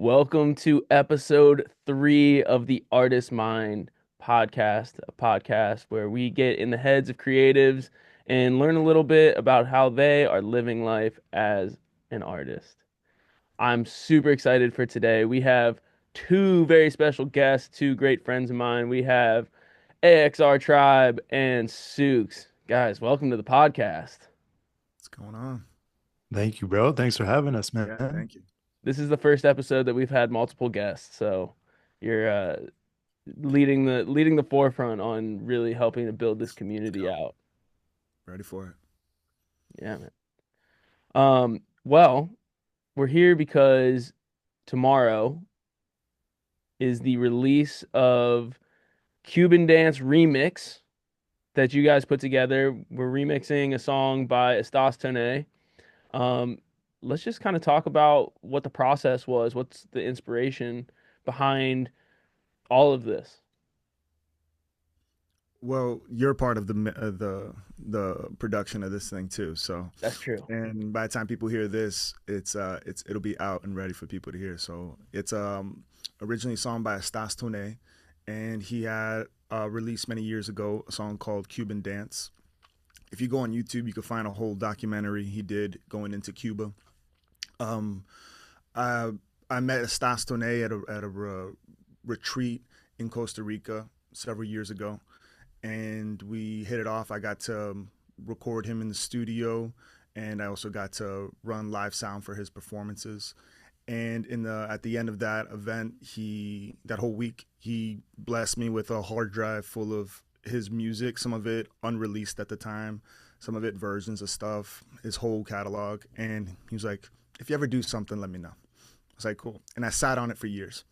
Welcome to episode 3 of the Artist Mind podcast, a podcast where we get in the heads of creatives and learn a little bit about how they are living life as an artist. I'm super excited for today. We have two very special guests, two great friends of mine. We have AXR Tribe and Sookz. Guys, welcome to the podcast. What's going on? Thank you, bro. Thanks for having us, Yeah, man. thank you. This is the first episode that we've had multiple guests, so you're leading the forefront on really helping to build this Let's community go. out. Ready for it. Yeah, man. Well, we're here because tomorrow is the release of Cuban Dance remix that you guys put together. We're remixing a song by Estas. Um, let's just kind of talk about what the process was. What's the inspiration behind all of this? Well, you're part of the production of this thing too. So, That's true. and by the time people hear this, it'll be out and ready for people to hear. So it's originally sung by Estas, and he had released many years ago a song called Cuban Dance. If you go on YouTube, you can find a whole documentary he did going into Cuba. Um, I I met Estas at a retreat in Costa Rica several years ago, and we hit it off. I got to record him in the studio, and I also got to run live sound for his performances. And in the at the end of that event, he that whole week he blessed me with a hard drive full of his music, some of it unreleased at the time, some of it versions of stuff, his whole catalog. And he was like, "If you ever do something, let me know." I was like, "Cool." And I sat on it for years.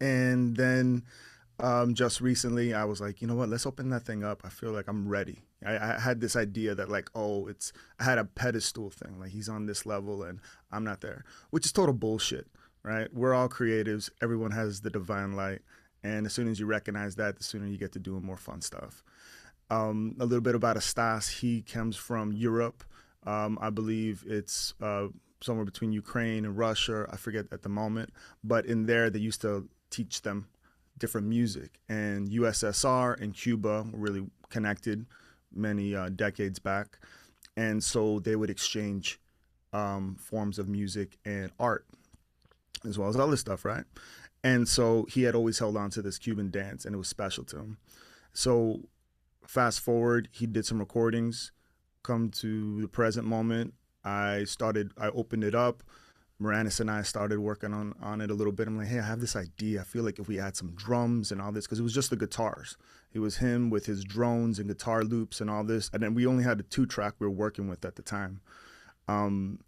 And then just recently, I was like, you know what? Let's open that thing up. I feel like I'm ready. I had this idea that like, oh, it's I had a pedestal thing. Like he's on this level and I'm not there, which is total bullshit, right? We're all creatives. Everyone has the divine light, and as soon as you recognize that, the sooner you get to doing more fun stuff. A little bit about Astas. He comes from Europe. I believe it's somewhere between Ukraine and Russia. I forget at the moment, but in there they used to teach them different music. And USSR and Cuba were really connected many decades back, and so they would exchange forms of music and art as well as other stuff, right? And so he had always held on to this Cuban dance, and it was special to him. So fast forward, he did some recordings. Come to the present moment, I opened it up. Moranis and I started working on it a little bit. I'm like, hey, I have this idea. I feel like if we add some drums and all this, because it was just the guitars. It was him with his drones and guitar loops and all this. And then we only had the 2 track we were working with at the time. Um,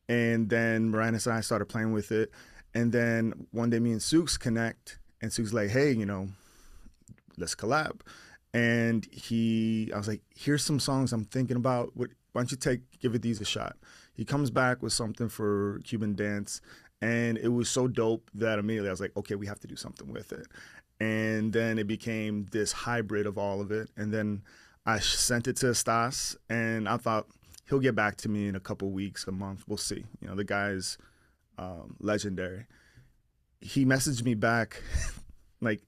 and then Moranis and I started playing with it. And then one day me and Sookz connect, and Sook's like, hey, let's collab. And I was like, here's some songs I'm thinking about. Why don't you give it these a shot? He comes back with something for Cuban Dance, and it was so dope that immediately I was like, okay, we have to do something with it. And then it became this hybrid of all of it. And then I sent it to Stas, and I thought he'll get back to me in a couple weeks, a month. We'll see. The guy's legendary. He messaged me back like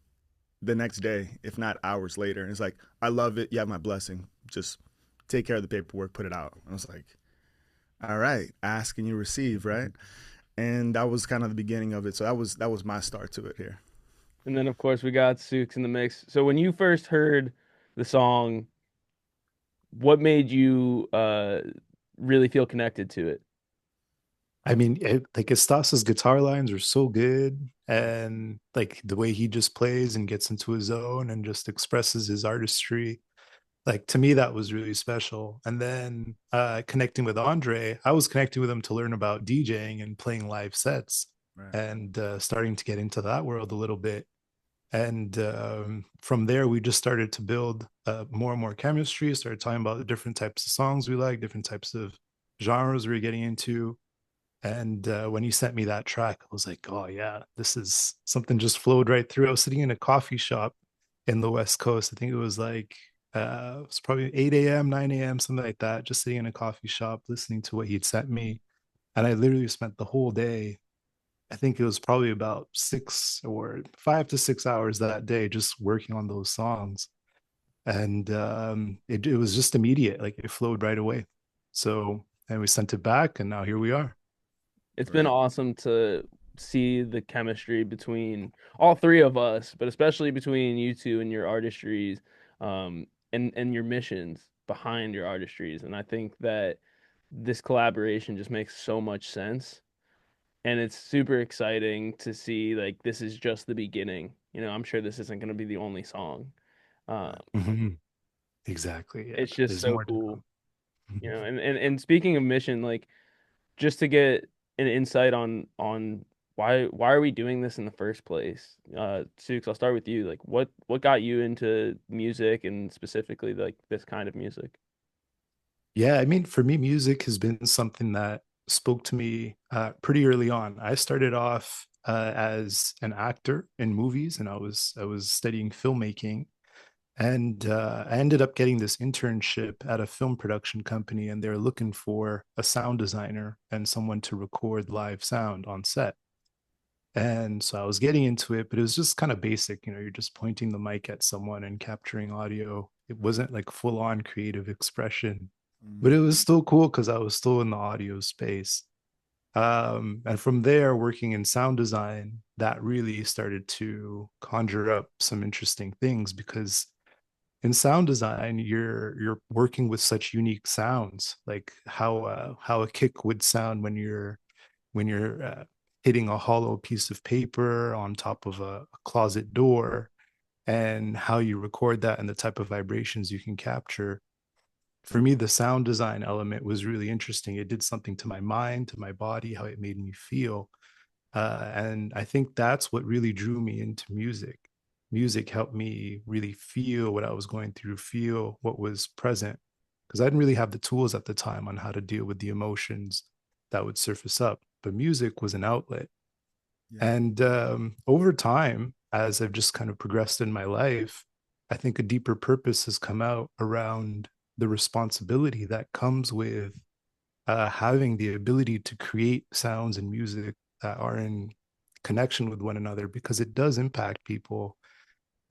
the next day, if not hours later, and it's like, I love it. You have my blessing. Just take care of the paperwork, put it out. I was like, all right, ask and you receive, right? And that was kind of the beginning of it. So that was my start to it here. And then of course we got Sooks in the mix. So when you first heard the song, what made you really feel connected to it? I mean, like Estas's guitar lines are so good, and like the way he just plays and gets into his zone and just expresses his artistry. Like to me, that was really special. And then connecting with Andre, I was connecting with him to learn about DJing and playing live sets, Right. and starting to get into that world a little bit. And from there, we just started to build more and more chemistry. Started talking about the different types of songs we like, different types of genres we are getting into. And when you sent me that track, I was like, oh, yeah, this is something just flowed right through. I was sitting in a coffee shop in the West Coast. I think it was like, it was probably 8 a.m., 9 a.m., something like that, just sitting in a coffee shop listening to what he'd sent me. And I literally spent the whole day I think it was probably about 5 to 6 hours that day just working on those songs. And it was just immediate, like it flowed right away. So, and we sent it back, and now here we are. It's been Right. awesome to see the chemistry between all three of us, but especially between you two and your artistries, and your missions behind your artistries. And I think that this collaboration just makes so much sense. And it's super exciting to see like this is just the beginning. I'm sure this isn't going to be the only song. Uh, Right. Mhm. Exactly. Yeah. it's just There's so more to cool. come. And speaking of mission, like just to get an insight on why are we doing this in the first place? Sukes, I'll start with you. Like what got you into music and specifically like this kind of music? Yeah, I mean, for me, music has been something that spoke to me pretty early on. I started off as an actor in movies, and I was studying filmmaking, and I ended up getting this internship at a film production company, and they're looking for a sound designer and someone to record live sound on set. And so I was getting into it, but it was just kind of basic. You're just pointing the mic at someone and capturing audio. It wasn't like full on creative expression, but it Mm. was still cool because I was still in the audio space. And from there, working in sound design, that really started to conjure up some interesting things because in sound design, you're working with such unique sounds, like how a kick would sound when you're hitting a hollow piece of paper on top of a closet door, and how you record that and the type of vibrations you can capture. For me, the sound design element was really interesting. It did something to my mind, to my body, how it made me feel. And I think that's what really drew me into music. Music helped me really feel what I was going through, feel what was present, because I didn't really have the tools at the time on how to deal with the emotions that would surface up. But music was an outlet. Yeah. And over time, as I've just kind of progressed in my life, I think a deeper purpose has come out around the responsibility that comes with having the ability to create sounds and music that are in connection with one another, because it does impact people.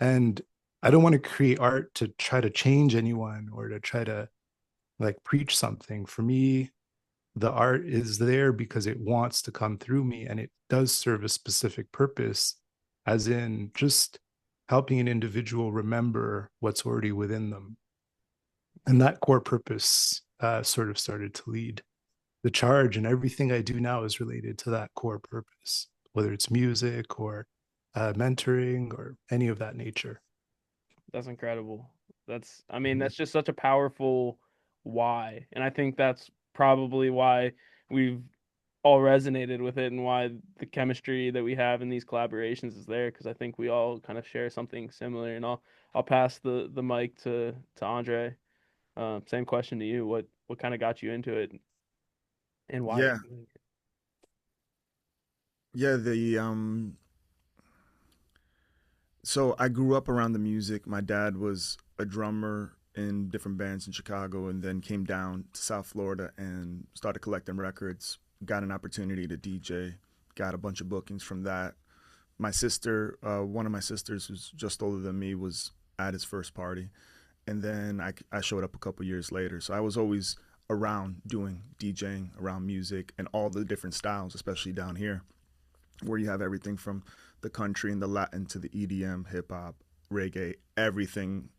And I don't want to create art to try to change anyone or to try to like preach something. For me, the art is there because it wants to come through me, and it does serve a specific purpose, as in just helping an individual remember what's already within them. And that core purpose sort of started to lead the charge, and everything I do now is related to that core purpose, whether it's music or mentoring or any of that nature. That's incredible. I mean, that's just such a powerful why. And I think that's probably why we've all resonated with it and why the chemistry that we have in these collaborations is there because I think we all kind of share something similar. And I'll pass the mic to Andre. Same question to you. What kind of got you into it and why you're Yeah. doing it? Yeah. So I grew up around the music. My dad was a drummer in different bands in Chicago and then came down to South Florida and started collecting records. Got an opportunity to DJ, got a bunch of bookings from that. My sister, one of my sisters who's just older than me, was at his first party. And then I showed up a couple years later. So I was always around doing DJing, around music and all the different styles, especially down here where you have everything from the country and the Latin to the EDM, hip hop, reggae, everything,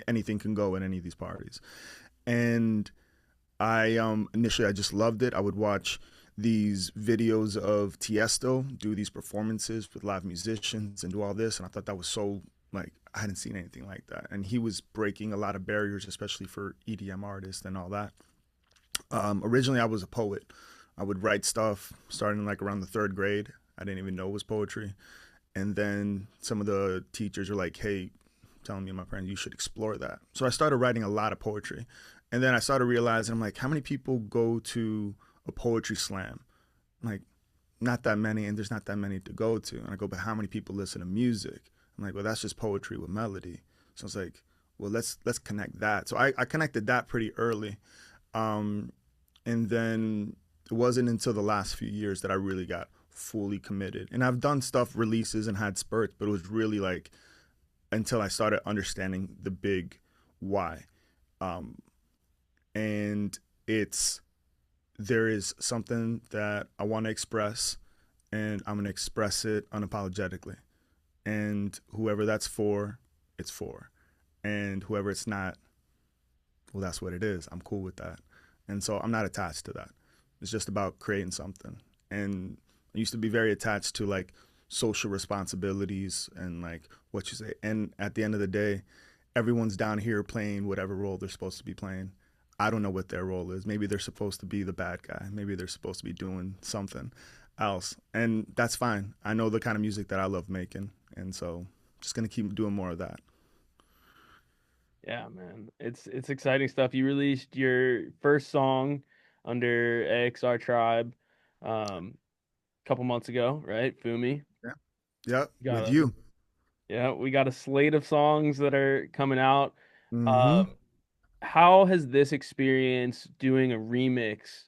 anything can go in any of these parties. And I initially I just loved it. I would watch these videos of Tiesto do these performances with live musicians and do all this, and I thought that was so like I hadn't seen anything like that. And he was breaking a lot of barriers, especially for EDM artists and all that. Originally, I was a poet. I would write stuff starting like around the third grade. I didn't even know it was poetry. And then some of the teachers were like, hey, telling me and my friends, you should explore that. So I started writing a lot of poetry. And then I started realizing, I'm like, how many people go to a poetry slam? I'm like, not that many, and there's not that many to go to. And I go, but how many people listen to music? I'm like, well, that's just poetry with melody. So it's like, well, let's connect that. So I connected that pretty early. Um, and then it wasn't until the last few years that I really got fully committed. And I've done stuff releases and had spurts, but it was really like until I started understanding the big why. Um, and it's there is something that I want to express, and I'm going to express it unapologetically. And whoever that's for, it's for. And whoever it's not, well, that's what it is. I'm cool with that. And so I'm not attached to that. It's just about creating something. And I used to be very attached to like social responsibilities and like what you say. And at the end of the day, everyone's down here playing whatever role they're supposed to be playing. I don't know what their role is. Maybe they're supposed to be the bad guy. Maybe they're supposed to be doing something else. And that's fine. I know the kind of music that I love making. And so I'm just going to keep doing more of that. Yeah, man. It's exciting stuff. You released your first song under AXR Tribe a couple months ago, right? Fumi. Yeah. Yeah. We got With a you. yeah, we got a slate of songs that are coming out. Mm-hmm. How has this experience doing a remix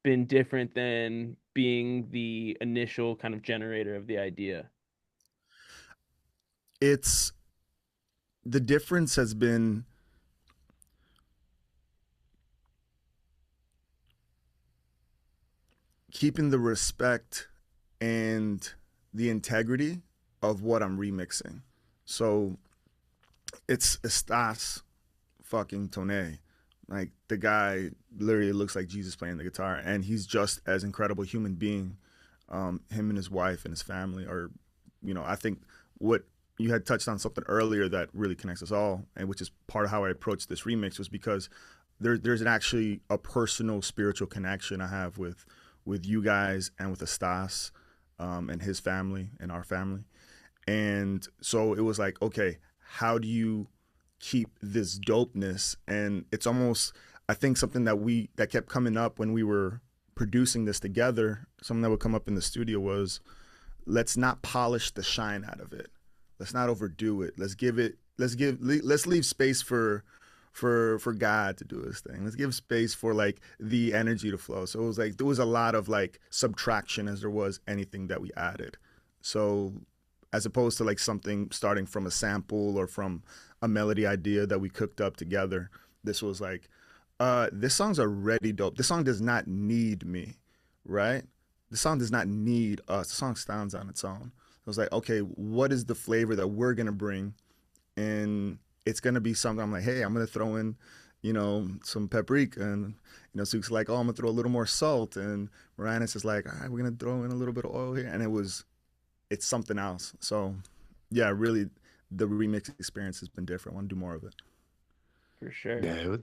been different than being the initial kind of generator of the idea? It's the difference has been keeping the respect and the integrity of what I'm remixing. So it's Estas fucking Tone. Like the guy literally looks like Jesus playing the guitar, and he's just as incredible human being. Him and his wife and his family are, I think what you had touched on something earlier that really connects us all, and which is part of how I approached this remix was because there's actually a personal spiritual connection I have with you guys and with Estas and his family and our family. And so it was like, okay, how do you keep this dopeness? And it's almost, I think something that kept coming up when we were producing this together, something that would come up in the studio was, let's not polish the shine out of it. Let's not overdo it. Let's leave space for God to do his thing. Let's give space for like the energy to flow. So it was like there was a lot of like subtraction as there was anything that we added. So as opposed to like something starting from a sample or from a melody idea that we cooked up together, this was like, this song's already dope. This song does not need me, right? The song does not need us. The song stands on its own. I was like, okay, what is the flavor that we're gonna bring? And it's gonna be something. I'm like, hey, I'm gonna throw in, some paprika, and Sook's like, oh, I'm gonna throw a little more salt, and Moranis is like, all right, we're gonna throw in a little bit of oil here, and it's something else. So, yeah, really, the remix experience has been different. I want to do more of it. For sure. Yeah,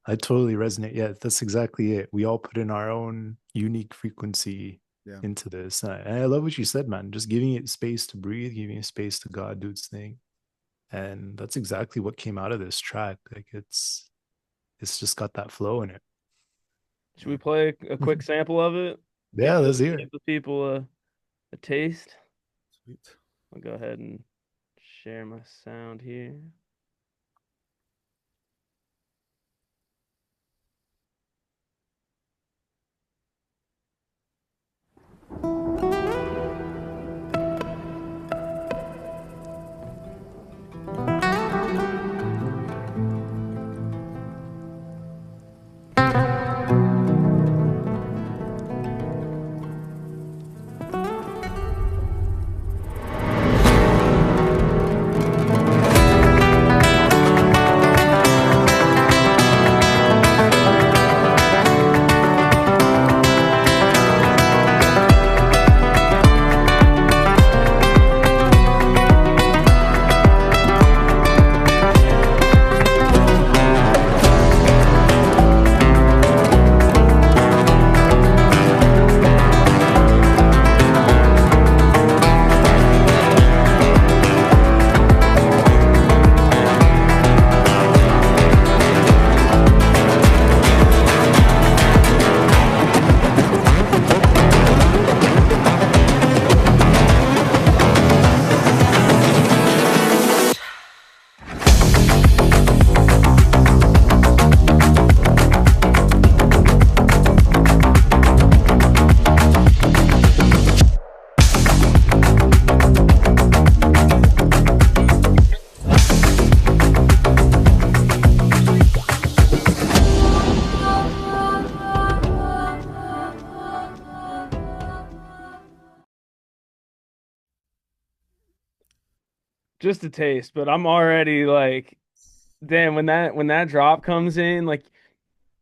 I totally resonate. Yeah, that's exactly it. We all put in our own unique frequency Yeah. into this. And I love what you said, man. Just giving it space to breathe, giving it space to God do its thing. And that's exactly what came out of this track. Like it's just got that flow in it. Should we play a quick sample of it? Yeah, let's hear Give it. the people a taste. Sweet. I'll go ahead and share my sound here. just a taste, but I'm already like, damn, when that drop comes in, like,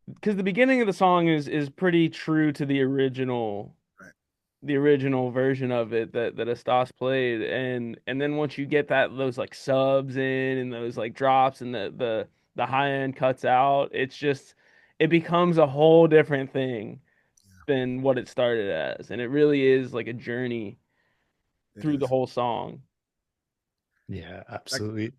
because the beginning of the song is pretty true to Right. the original version of it that Estas played, and then once you get that those like subs in and those like drops and the high end cuts out, it's just it becomes a whole different thing than what it started as, and it really is like a journey It through the is. whole song. Yeah, Like, absolutely.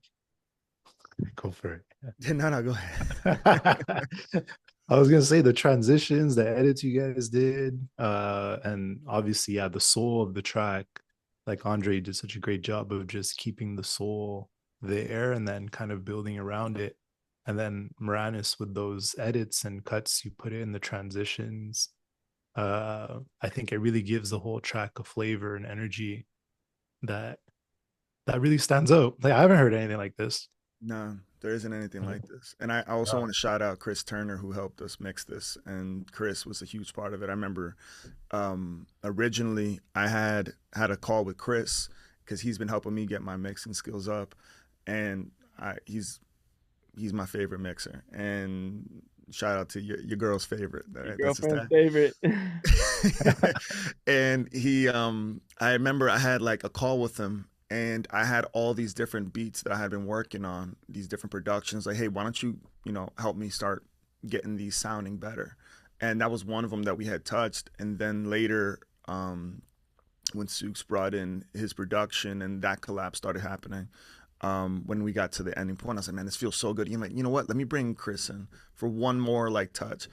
Go for no, no, go ahead. it. I was gonna say the transitions, the edits you guys did, and obviously, yeah, the soul of the track. Like Andre did such a great job of just keeping the soul there and then kind of building around it. And then Moranis with those edits and cuts you put in the transitions. I think it really gives the whole track a flavor and energy that really stands out. Like I haven't heard anything like this. No, there isn't anything like this. And I also want to shout out Chris Turner who helped us mix this. And Chris was a huge part of it. I remember originally I had a call with Chris because he's been helping me get my mixing skills up, and he's my favorite mixer. And shout out to your girl's favorite. All Your right, that's his girlfriend's tag. favorite. And I remember I had like a call with him, and I had all these different beats that I had been working on, these different productions. Like, hey, why don't you, help me start getting these sounding better? And that was one of them that we had touched. And then later, when Sookz brought in his production and that collab started happening, when we got to the ending point, I was like, man, this feels so good. He's like, you know what? Let me bring Chris in for one more like touch.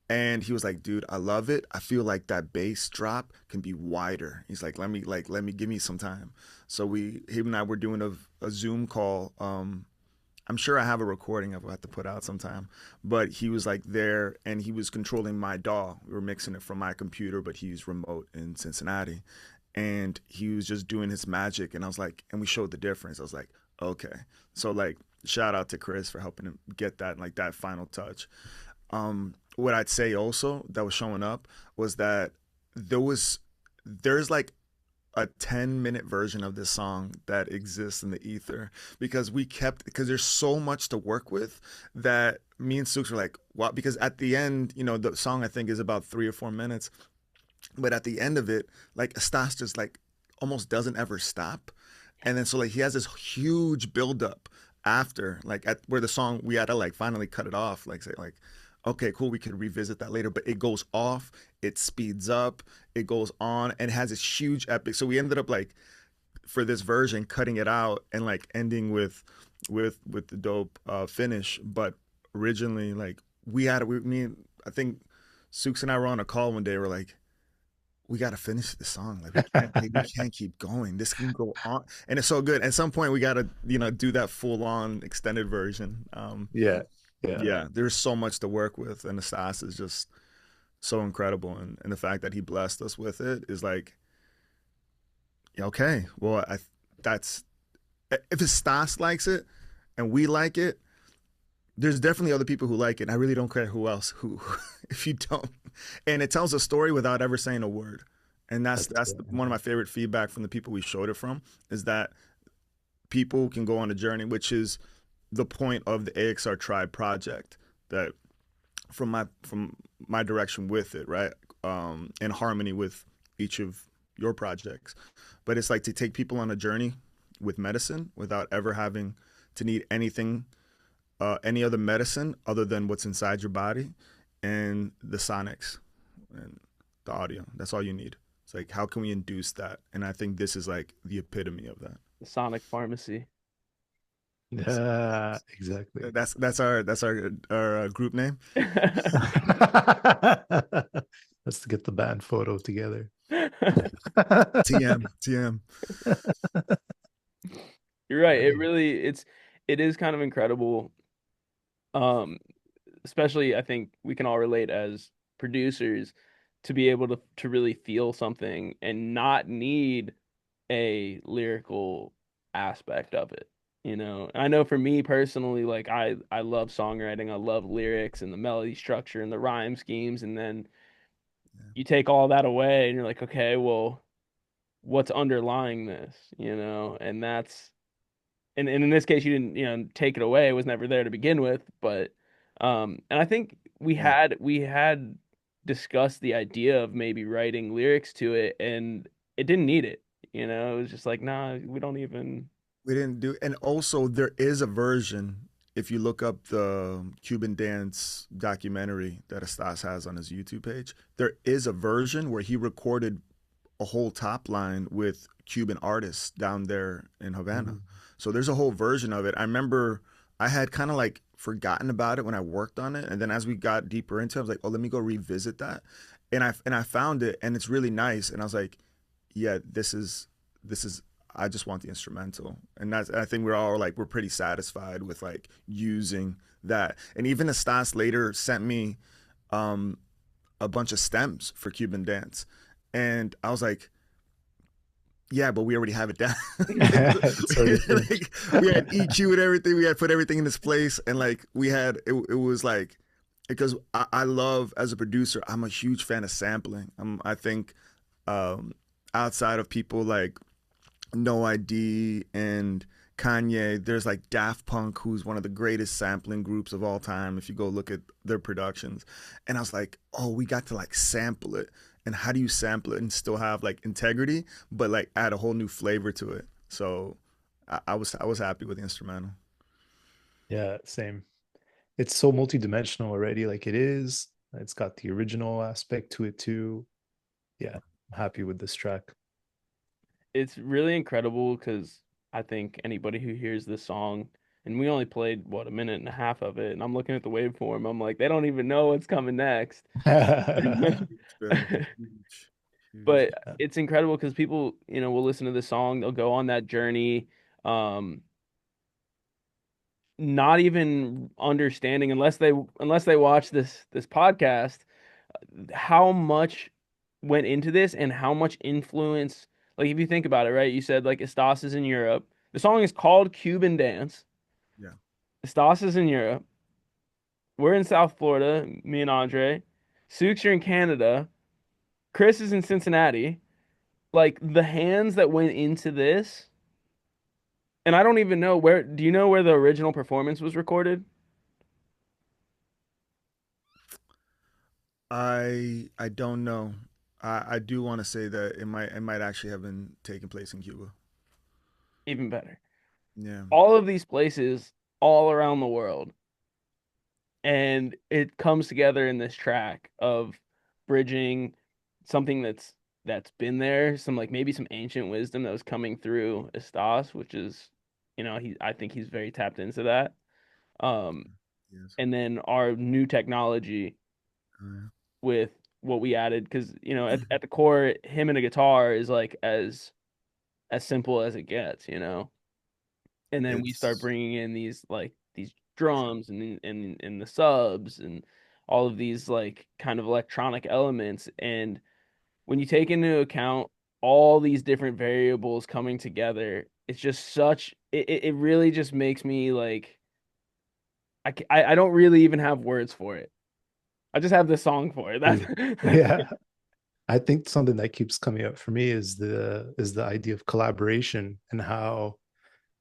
And he was like, dude, I love it. I feel like that bass drop can be wider. He's like, let me give me some time. So him and I were doing a Zoom call. I'm sure I have a recording of it. I have to put out sometime. But he was like there and he was controlling my DAW. We were mixing it from my computer, but he's remote in Cincinnati. And he was just doing his magic. And I was like, and we showed the difference. I was like, okay. So like, shout out to Chris for helping him get that, like that final touch. What I'd say also that was showing up was that there's like a 10-minute version of this song that exists in the ether because there's so much to work with that me and Sooks were like, wow, because at the end, the song I think is about 3 or 4 minutes, but at the end of it, like Stas just like almost doesn't ever stop. And then so like he has this huge buildup after, like at where the song we had to like finally cut it off, like say like, okay, cool, we could revisit that later. But it goes off, it speeds up, it goes on, and it has this huge epic. So we ended up like for this version cutting it out and like ending with the dope finish. But originally, like I think Sooks and I were on a call one day. We're like, we got to finish the song. We it. can't keep going. This can go on, and it's so good. At some point, we got to do that full on extended version. Yeah, yeah, Yeah, there's so much to work with, and the sauce is just so incredible, and the fact that he blessed us with it is like, yeah, okay, well, that's if his Stas likes it and we like it, there's definitely other people who like it. And I really don't care who else who if you don't, and it tells a story without ever saying a word, and that's one of my favorite feedback from the people we showed it from is that people can go on a journey, which is the point of the AXR Tribe project. That from my direction with it, right, in harmony with each of your projects. But it's like to take people on a journey with medicine without ever having to need anything, any other medicine other than what's inside your body and the sonics and the audio. That's all you need. It's like, how can we induce that? And I think this is like the epitome of that. The Sonic Pharmacy. yeah, exactly. That's our group name. Let's get the band photo together. TM TM. You're right. It Right. really it is kind of incredible. Um, Especially I think we can all relate as producers to be able to really feel something and not need a lyrical aspect of it. I know for me personally, like I love songwriting, I love lyrics and the melody structure and the rhyme schemes, and then you take all that away and you're like, okay, well, what's underlying this? And and in this case you didn't, take it away. It was never there to begin with, but and I think Yeah. we had discussed the idea of maybe writing lyrics to it, and it didn't need it. It was just like, nah, we don't even. We didn't do, and also there is a version. If you look up the Cuban Dance documentary that Estas has on his YouTube page, there is a version where he recorded a whole top line with Cuban artists down there in Havana. Mhm. So there's a whole version of it. I remember I had kind of like forgotten about it when I worked on it, and then as we got deeper into it, I was like, "Oh, let me go revisit that." And I found it, and it's really nice. And I was like, "Yeah, this is. I just want the instrumental." And that's. I think we're all like we're pretty satisfied with like using that. And even the Stas later sent me um, a bunch of stems for Cuban Dance, and I was like, yeah, but we already have it down. It's already Like, finished. we had EQ and everything. We had put everything in its place, and like we had it. It was like because I love as a producer. I'm a huge fan of sampling. I think um, outside of people like No ID and Kanye, there's like Daft Punk, who's one of the greatest sampling groups of all time. If you go look at their productions, and I was like, oh, we got to like sample it. And how do you sample it and still have like integrity, but like add a whole new flavor to it? So I was happy with the instrumental. Yeah, same. It's so multidimensional already, like it is. It's got the original aspect to it too. Yeah, I'm happy with this track. It's really incredible because I think anybody who hears this song, and we only played what, a minute and a half of it, and I'm looking at the waveform, I'm like, they don't even know what's coming next. Huge, Bill. Huge, huge. But it's incredible because people, will listen to this song, they'll go on that journey, um, not even understanding unless they watch this podcast, how much went into this and how much influence. Like if you think about it, right? You said like Estas is in Europe. The song is called Cuban Dance. Yeah. Estas is in Europe. We're in South Florida, me and Andre. Sook's are in Canada. Chris is in Cincinnati. Like the hands that went into this, and I don't even know where. Do you know where the original performance was recorded? I don't know. I do want to say that it might actually have been taking place in Cuba. Even better. Yeah. All of these places all around the world, and it comes together in this track of bridging something that's been there, some like maybe some ancient wisdom that was coming through Estas, which is, I think he's very tapped into that. Um, Yes. and then our new technology Oh, with what we added, because yeah. at the core, him and a guitar is like as simple as it gets, and then we start It's bringing in these drums and the subs and all of these like kind of electronic elements, and when you take into account all these different variables coming together, it's just it really just makes me like I don't really even have words for it. I just have this song for it. That's Yeah. I think something that keeps coming up for me is the idea of collaboration and how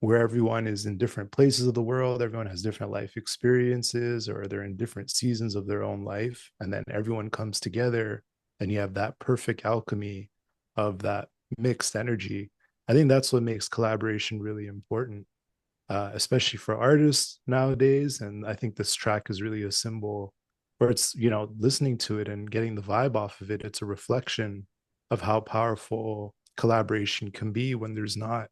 where everyone is in different places of the world, everyone has different life experiences or they're in different seasons of their own life, and then everyone comes together and you have that perfect alchemy of that mixed energy. I think that's what makes collaboration really important, especially for artists nowadays. And I think this track is really a symbol where it's, listening to it and getting the vibe off of it. It's a reflection of how powerful collaboration can be when there's not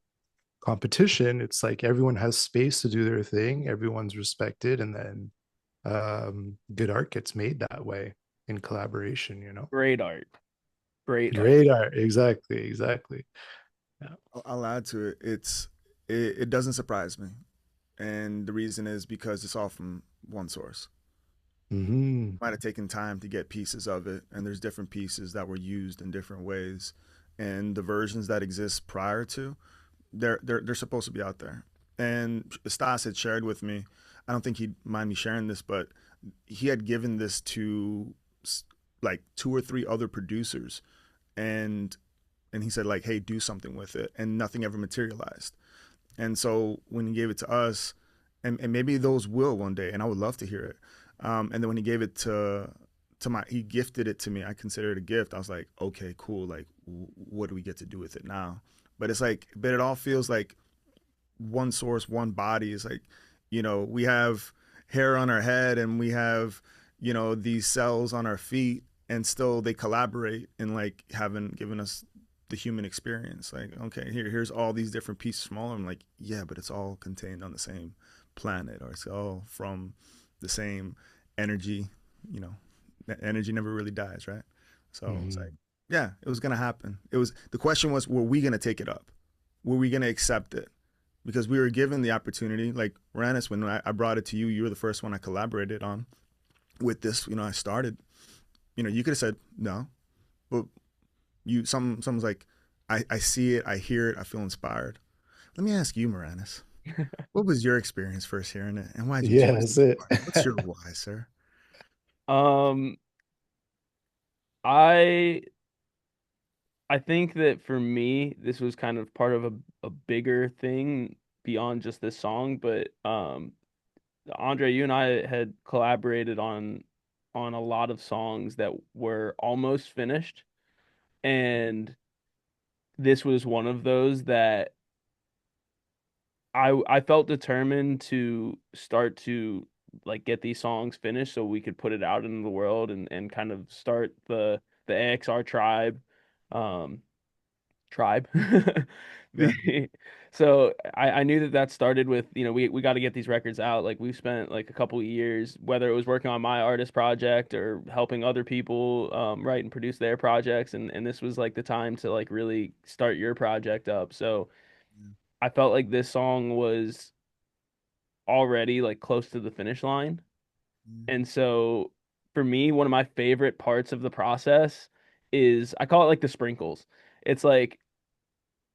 competition. It's like everyone has space to do their thing, everyone's respected, and then good art gets made that way in collaboration. great art. Great art. Great art, exactly. Yeah. I'll add to it. It doesn't surprise me, and the reason is because it's all from one source. Mm-hmm. Might have taken time to get pieces of it, and there's different pieces that were used in different ways, and the versions that exist prior to, they're supposed to be out there. And Stas had shared with me, I don't think he'd mind me sharing this, but he had given this to like two or three other producers, and he said like, hey, do something with it, and nothing ever materialized. And so when he gave it to us, and maybe those will one day, and I would love to hear it. And then when he gave it to my, he gifted it to me. I consider it a gift. I was like, okay, cool. Like, what do we get to do with it now? But it's like, but it all feels like one source, one body. Is like, we have hair on our head and we have, these cells on our feet, and still they collaborate and like having given us the human experience. Like, okay, here's all these different pieces smaller. I'm like, yeah, but it's all contained on the same planet, or it's all from the same energy. You know, energy never really dies, right? So it's like, Hmm. yeah, it was gonna happen. It was, the question was, were we gonna take it up? Were we gonna accept it? Because we were given the opportunity. Like Ranis, when I brought it to you, you were the first one I collaborated on with this. I started. You could have said no, but someone's like, I see it, I hear it, I feel inspired. Let me ask you, Moranis, what was your experience first hearing it, and why did you Yeah, choose that's this it. part? What's your why, sir? Um, I I think that for me, this was kind of part of a bigger thing beyond just this song, but Andre, you and I had collaborated on a lot of songs that were almost finished, and this was one of those that I felt determined to start to like get these songs finished so we could put it out into the world and kind of start the AXR um tribe. Yeah. The so I knew that started with, we got to get these records out. Like we've spent like a couple of years, whether it was working on my artist project or helping other people write and produce their projects, and this was like the time to like really start your project up. So Yeah. I felt like this song was already like close to the finish line. Yeah. And so for me, one of my favorite parts of the process is I call it like the sprinkles. It's like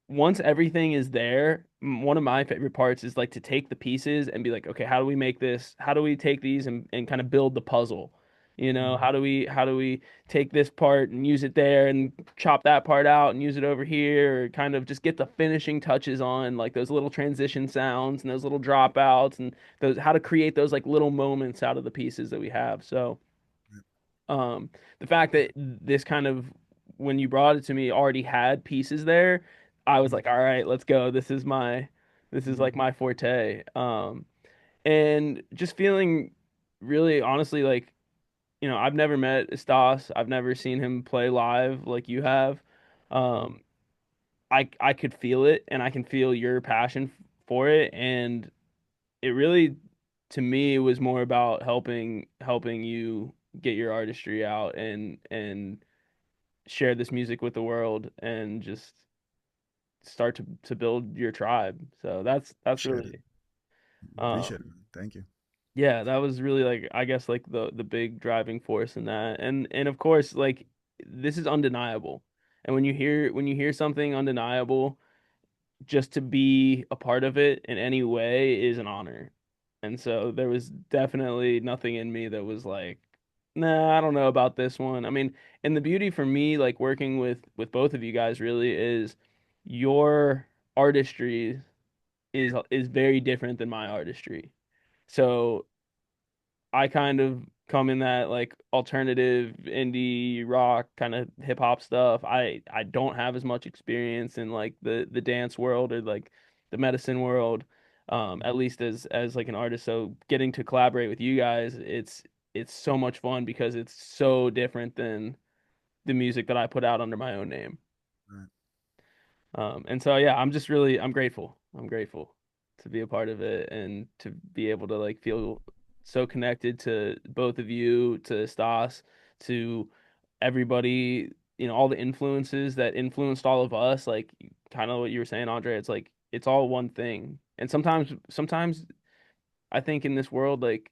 once everything is there, one of my favorite parts is like to take the pieces and be like, okay, how do we make this? How do we take these and kind of build the puzzle? Mhm. How do we take this part and use it there and chop that part out and use it over here, or kind of just get the finishing touches on like those little transition sounds and those little dropouts and those how to create those like little moments out of the pieces that we have. So um, the fact that this kind of, when you brought it to me, already had pieces there, I was Mhm. like, all right, let's go. This is like Mhm. my forte. And just feeling really honestly like, I've never met Estas. I've never seen him play live like you have. Mhm. Um, I could feel it, and I can feel your passion for it, and it really, to me, it was more about helping you get your artistry out and share this music with the world and just start to build your tribe. So that's Appreciate it. really Appreciate um it, man. Thank you. yeah, that was really like, I guess, like the big driving force in that. And of course, like this is undeniable. And when you hear something undeniable, just to be a part of it in any way is an honor. And so there was definitely nothing in me that was like, nah, I don't know about this one. I mean, and the beauty for me, like working with both of you guys really is your artistry is very different than my artistry. So I kind of come in that like alternative indie rock kind of hip hop stuff. I don't have as much experience in like the dance world or like the medicine world, at least as like an artist. So getting to collaborate with you guys, it's so much fun because it's so different than the music that I put out under my own name. Right. And so yeah, I'm grateful. I'm grateful to be a part of it and to be able to like feel so connected to both of you, to Stas, to everybody, all the influences that influenced all of us, like kind of what you were saying, Andre, it's like it's all one thing. And sometimes I think in this world, like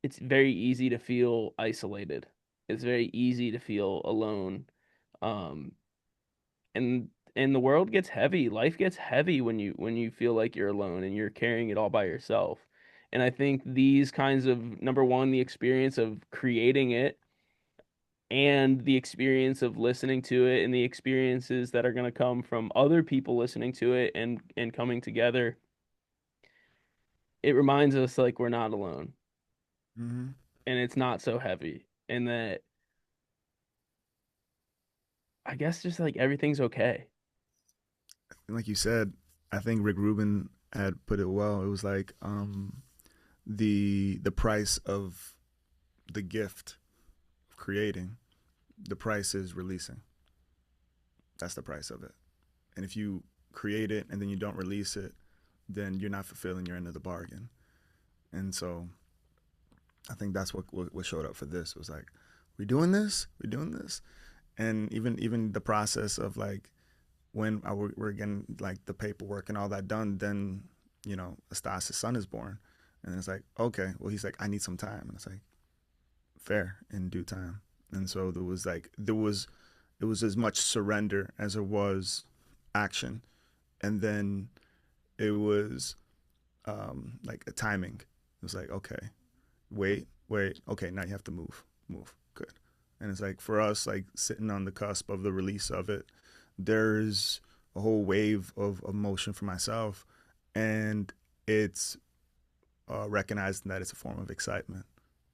it's very easy to feel isolated. It's very easy to feel alone. Um, and the world gets heavy. Life gets heavy when you feel like you're alone and you're carrying it all by yourself. And I think these kinds of, number one, the experience of creating it and the experience of listening to it and the experiences that are going to come from other people listening to it and coming together, it reminds us like we're not alone Hmm. and it's not so heavy and that I guess just like everything's okay. And like you said, I think Rick Rubin had put it well. It was like the price of the gift of creating, the price is releasing. That's the price of it. And if you create it and then you don't release it, then you're not fulfilling your end of the bargain. And so I think that's what showed up for this. It was like, we doing this, we doing this, and even the process of like when we're getting like the paperwork and all that done, then Estas's son is born, and it's like, okay, well he's like, I need some time, and it's like, fair, in due time. And so it was as much surrender as it was action, and then it was like a timing. It was like, okay, wait, okay, now you have to move, good. And it's like for us, like sitting on the cusp of the release of it, there's a whole wave of emotion for myself, and it's recognizing that it's a form of excitement.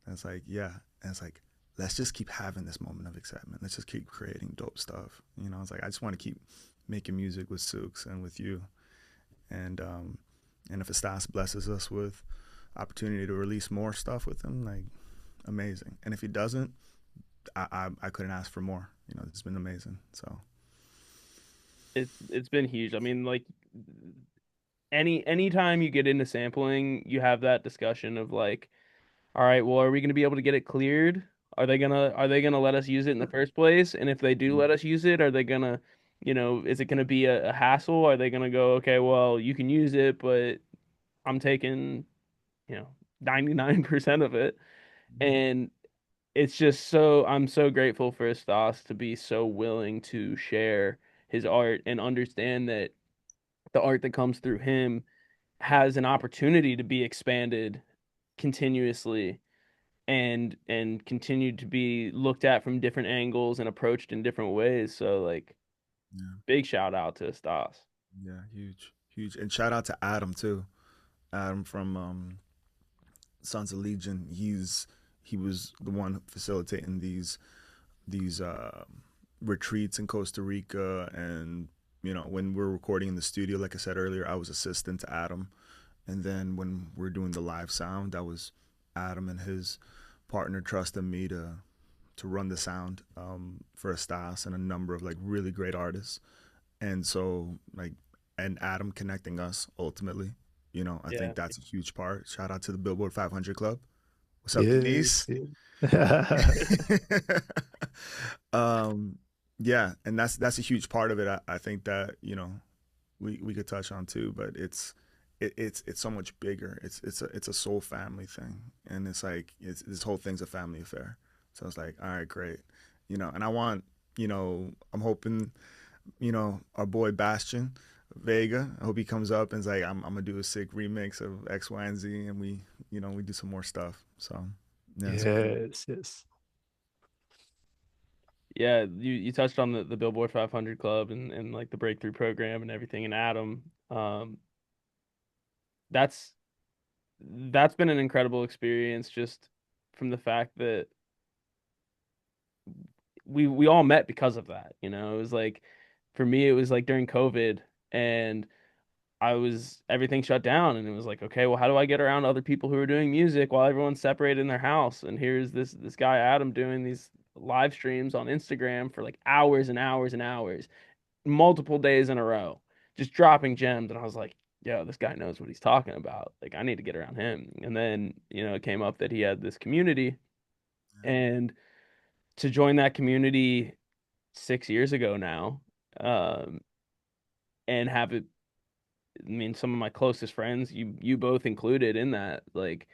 And it's like, yeah, and it's like, let's just keep having this moment of excitement. Let's just keep creating dope stuff. It's like I just want to keep making music with Sookz and with you, and if Estas blesses us with opportunity to release more stuff with him, like amazing. And if he doesn't, I couldn't ask for more. It's been amazing. So It's been huge. I mean, like anytime you get into sampling, you have that discussion of like, all right, well, are we going to be able to get it cleared? Are they gonna let us use it in the first place? And if they do let us use it, are they gonna, is it gonna be a hassle? Are they gonna go, okay, well, you can use it, but I'm taking, you know, 99% of it. And it's just I'm so grateful for Estas to be so willing to share his art and understand that the art that comes through him has an opportunity to be expanded continuously and continued to be looked at from different angles and approached in different ways. So like yeah, big shout out to Stas. yeah, huge, huge, and shout out to Adam too. Adam from Sons of Legion. He was the one facilitating these retreats in Costa Rica, and when we're recording in the studio, like I said earlier, I was assistant to Adam, and then when we're doing the live sound, that was Adam and his partner trusted me to run the sound for Estas and a number of like really great artists, and so like and Adam connecting us ultimately. I Yeah. think that's a huge part. Shout out to the Billboard 500 Club. What's up, Yes, Denise? yeah. um, yeah, and that's a huge part of it. I think that we could touch on too, but it's so much bigger. It's a soul family thing, and it's like this whole thing's a family affair. So it's like, all right, great, and I want I'm hoping our boy Bastion Vega. I hope he comes up and is like, I'm gonna do a sick remix of X, Y, and Z, and we do some more stuff. So yeah, it's cool. Yes, yes. Yeah, you touched on the Billboard 500 Club and like the breakthrough program and everything and Adam. That's that's been an incredible experience just from the fact that we all met because of that, It was like for me it was like during COVID and I was everything shut down and it was like, okay, well, how do I get around other people who are doing music while everyone's separated in their house? And here's this guy Adam doing these live streams on Instagram for like hours and hours and hours, multiple days in a row, just dropping gems. And I was like, yo, this guy knows what he's talking about. Like, I need to get around him. And then, it came up that he had this community and to join that community 6 years ago now, um, and have it I mean, some of my closest friends, you both included in that, like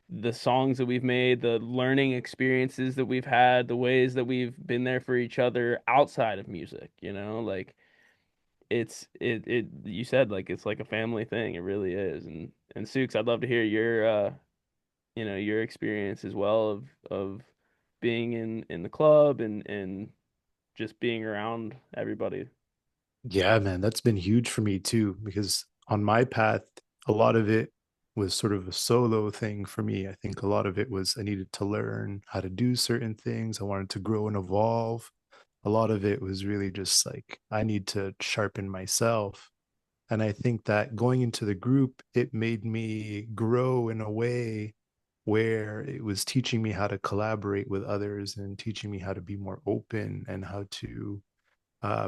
the songs that we've made, the learning experiences that we've had, the ways that we've been there for each other outside of music, like it you said like it's like a family thing. It really is. And Sooks, I'd love to hear your your experience as well of being in the club and just being around everybody. Yeah, man, that's been huge for me too, because on my path, a lot of it was sort of a solo thing for me. I think a lot of it was I needed to learn how to do certain things. I wanted to grow and evolve. A lot of it was really just like I need to sharpen myself. And I think that going into the group, it made me grow in a way where it was teaching me how to collaborate with others and teaching me how to be more open and how to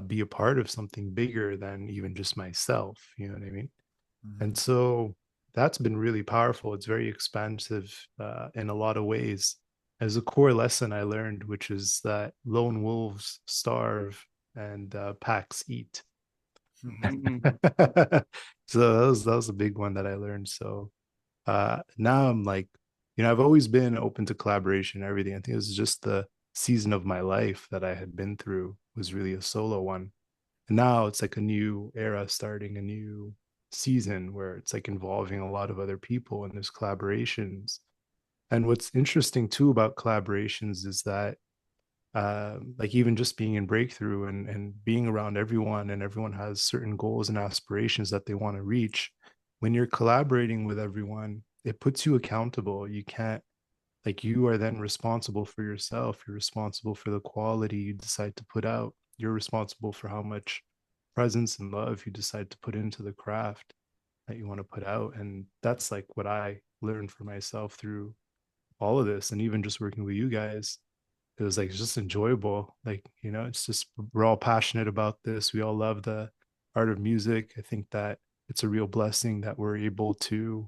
be a part of something bigger than even just myself. You know what I mean? Mm-hmm. And so that's been really powerful. It's very expansive in a lot of ways. As a core lesson I learned, which is that lone wolves starve and packs eat. Hmm. So that was a big one that I learned. So now I'm like, I've always been open to collaboration and everything. I think it was just the season of my life that I had been through was really a solo one. And now it's like a new era starting, a new season where it's like involving a lot of other people and there's collaborations. And what's interesting too about collaborations is that like even just being in breakthrough and being around everyone, and everyone has certain goals and aspirations that they want to reach. When you're collaborating with everyone, it puts you accountable. You can't, like, you are then responsible for yourself. You're responsible for the quality you decide to put out. You're responsible for how much presence and love you decide to put into the craft that you want to put out. And that's like what I learned for myself through all of this. And even just working with you guys, it was like it's just enjoyable. Like, it's just we're all passionate about this. We all love the art of music. I think that it's a real blessing that we're able to,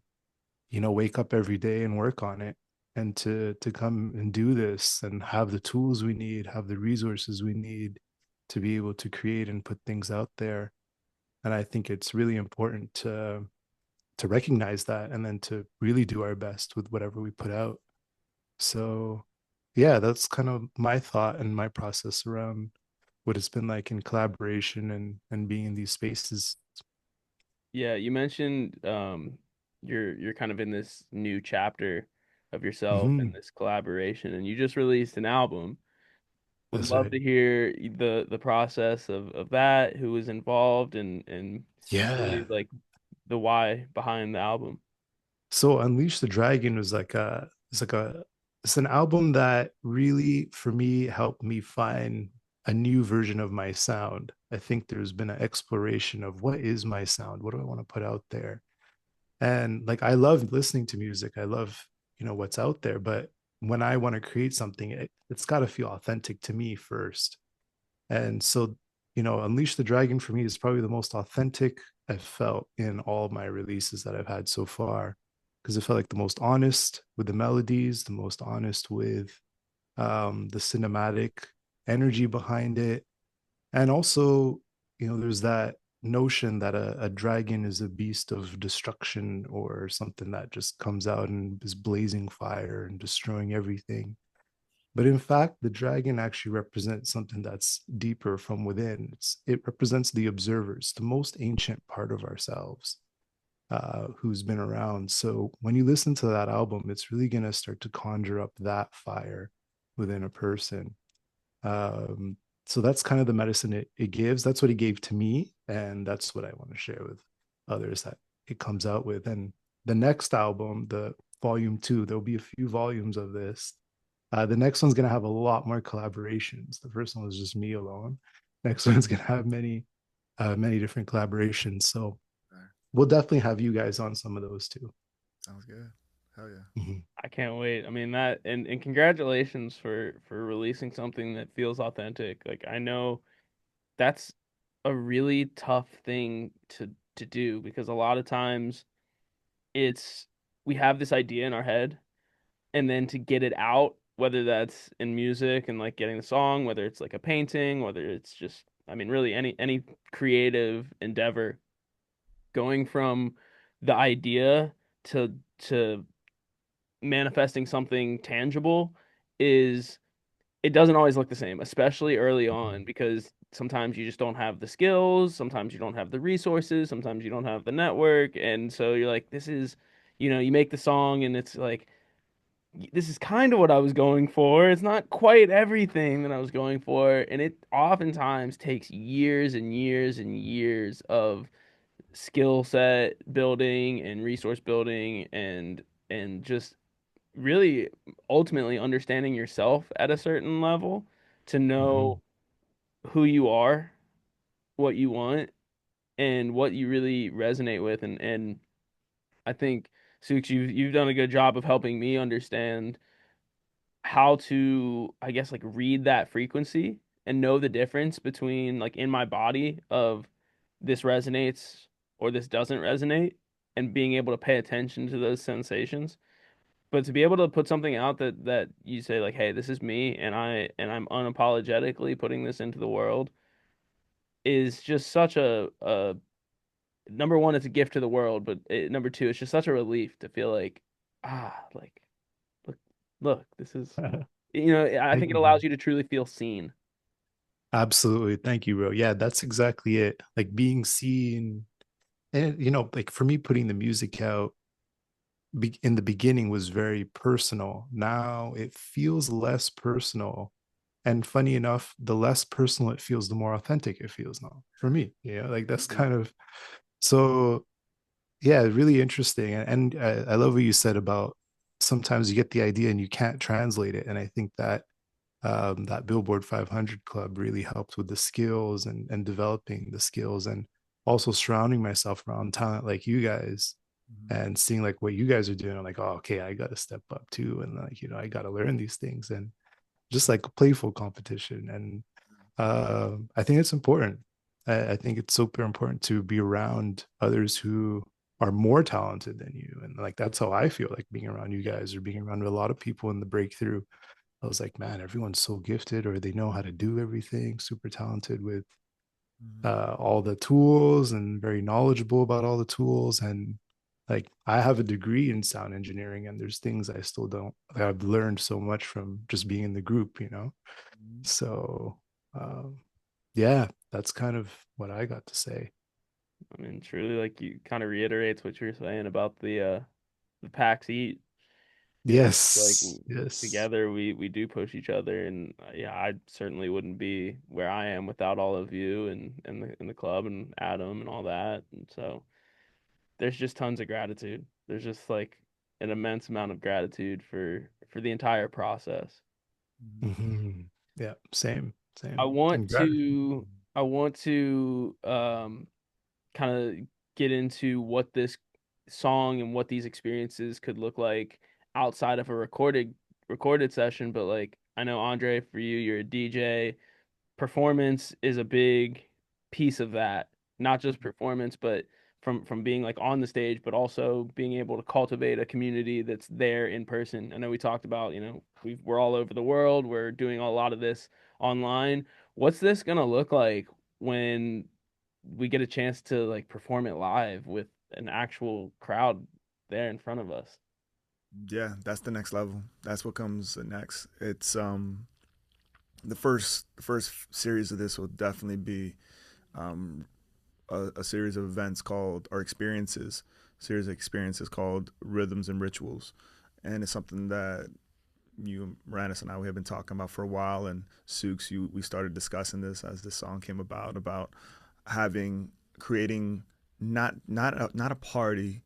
wake up every day and work on it, and to come and do this and have the tools we need, have the resources we need to be able to create and put things out there. And I think it's really important to recognize that and then to really do our best with whatever we put out. So, yeah, that's kind of my thought and my process around what it's been like in collaboration and being in these spaces. Yeah, you mentioned you're kind of in this new chapter of yourself and Mm-hmm. this collaboration, and you just released an album. Would That's love right. to hear the process of that, who was involved, and really Yeah. like the why behind the album. So Unleash the Dragon was like it's an album that really for me helped me find a new version of my sound. I think there's been an exploration of what is my sound? What do I want to put out there? And like I love listening to music. I love, what's out there, but when I want to create something, it's got to feel authentic to me first. And so, Unleash the Dragon for me is probably the most authentic I've felt in all of my releases that I've had so far, because it felt like the most honest with the melodies, the most honest with the cinematic energy behind it. And also, there's that notion that a dragon is a beast of destruction or something that just comes out and is blazing fire and destroying everything. But in fact, the dragon actually represents something that's deeper from within. It represents the observers, the most ancient part of ourselves, who's been around. So when you listen to that album, it's really going to start to conjure up that fire within a person. Um, so that's kind of the medicine it gives. That's what it gave to me. And that's what I want to share with others that it comes out with. And the next album, the volume 2, there'll be a few volumes of this. The next one's going to have a lot more collaborations. The first one was just me alone. Next one's going to have many different collaborations. So Right. we'll definitely have you guys on some of those too. Sounds good. Hell yeah. Mhm. I can't wait. I mean that, and congratulations for releasing something that feels authentic. Like I know that's a really tough thing to do because a lot of times it's we have this idea in our head and then to get it out, whether that's in music and like getting the song, whether it's like a painting, whether it's just, I mean, really any creative endeavor, going from the idea to manifesting something tangible is it doesn't always look the same, especially early on, because sometimes you just don't have the skills, sometimes you don't have the resources, sometimes you don't have the network, and so you're like, this is, you make the song and it's like this is kind of what I was going for. It's not quite everything that I was going for, and it oftentimes takes years and years and years of skill set building and resource building and just really ultimately understanding yourself at a certain level to Hmm. know who you are, what you want, and what you really resonate with. And I think Sooks, you've done a good job of helping me understand how to, I guess, like read that frequency and know the difference between like in my body of this resonates or this doesn't resonate and being able to pay attention to those sensations. But to be able to put something out that you say like, hey, this is me and I'm unapologetically putting this into the world is just such a number one, it's a gift to the world, but number two, it's just such a relief to feel like, like look, look, this is, I Thank think it you, bro. allows you to truly feel seen. Absolutely. Thank you, bro. Yeah, that's exactly it. Like being seen, and like for me, putting the music out in the beginning was very personal. Now it feels less personal. And funny enough, the less personal it feels, the more authentic it feels now for me. Yeah, like that's Mhm. kind of so. Yeah, really interesting. And I love what you said about sometimes you get the idea and you can't translate it. And I think that that Billboard 500 Club really helped with the skills and developing the skills and also surrounding myself around talent like you guys Mhm. and seeing like what you guys are doing. I'm like, oh, okay, I got to step up too. And like, I got to learn these things and just like playful competition. And I think it's important. I think it's super important to be around others who are more talented than you. And like, that's how I feel like being around you guys or being around a lot of people in the breakthrough. I was like, man, everyone's so gifted or they know how to do everything, super talented with Mhm. all the tools and very knowledgeable about all the tools. And like, I have a degree in sound engineering and there's things I still don't, like, I've learned so much from just being in the group. Mhm. So, um, yeah, that's kind of what I got to say. I mean, truly, like you kind of reiterates what you were saying about the packs eat. Like Yes, yes. together we do push each other, and yeah, I certainly wouldn't be where I am without all of you and the club and Adam and all that. And so there's just tons of gratitude. There's just like an immense amount of gratitude for the entire process. Mhm. Hmm. Yeah, same, I same. want And gratitude. to I want to kind of get into what this song and what these experiences could look like outside of a recorded session. But like I know Andre, for you, you're a DJ. Performance is a big piece of that. Not just performance, but from being like on the stage, but also being able to cultivate a community that's there in person. I know we talked about, we're all over the world. We're doing a lot of this online. What's this gonna look like when we get a chance to like perform it live with an actual crowd there in front of us? Yeah, that's the next level. That's what comes next. It's the first series of this will definitely be um a series of events called or experiences, series of experiences called Rhythms and Rituals, and it's something that you, Moranis, and I we have been talking about for a while. And Sooks, we started discussing this as this song came about having creating not a party,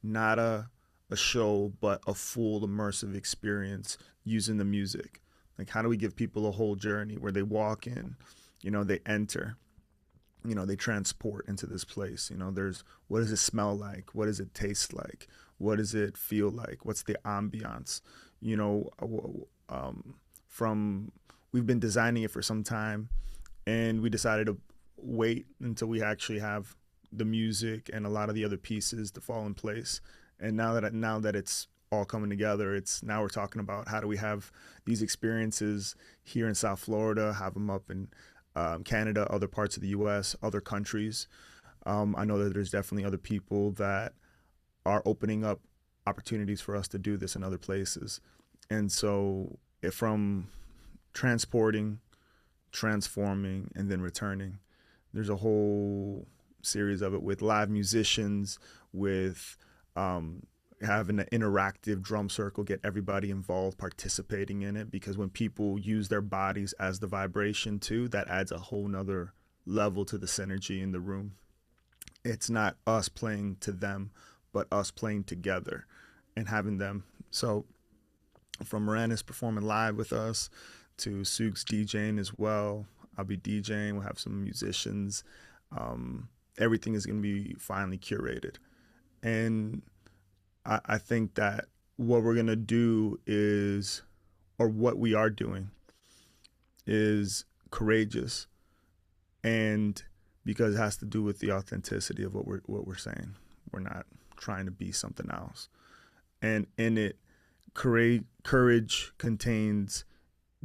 not a show, but a full immersive experience using the music. Like, how do we give people a whole journey where they walk in, they enter, they transport into this place. There's, what does it smell like? What does it taste like? What does it feel like? What's the ambiance? You know, um, from we've been designing it for some time, and we decided to wait until we actually have the music and a lot of the other pieces to fall in place. And now that it's all coming together, it's now we're talking about how do we have these experiences here in South Florida, have them up in Canada, other parts of the U.S., other countries. I know that there's definitely other people that are opening up opportunities for us to do this in other places. And so, from transporting, transforming, and then returning, there's a whole series of it with live musicians, with um, having an interactive drum circle, get everybody involved, participating in it. Because when people use their bodies as the vibration too, that adds a whole nother level to the synergy in the room. It's not us playing to them, but us playing together and having them. So from Moranis performing live with us to Sookz DJing as well. I'll be DJing. We'll have some musicians. Everything is going to be finally curated. And I think that what we're going to do is, or what we are doing, is courageous, and because it has to do with the authenticity of what we're saying. We're not trying to be something else. And in it, courage contains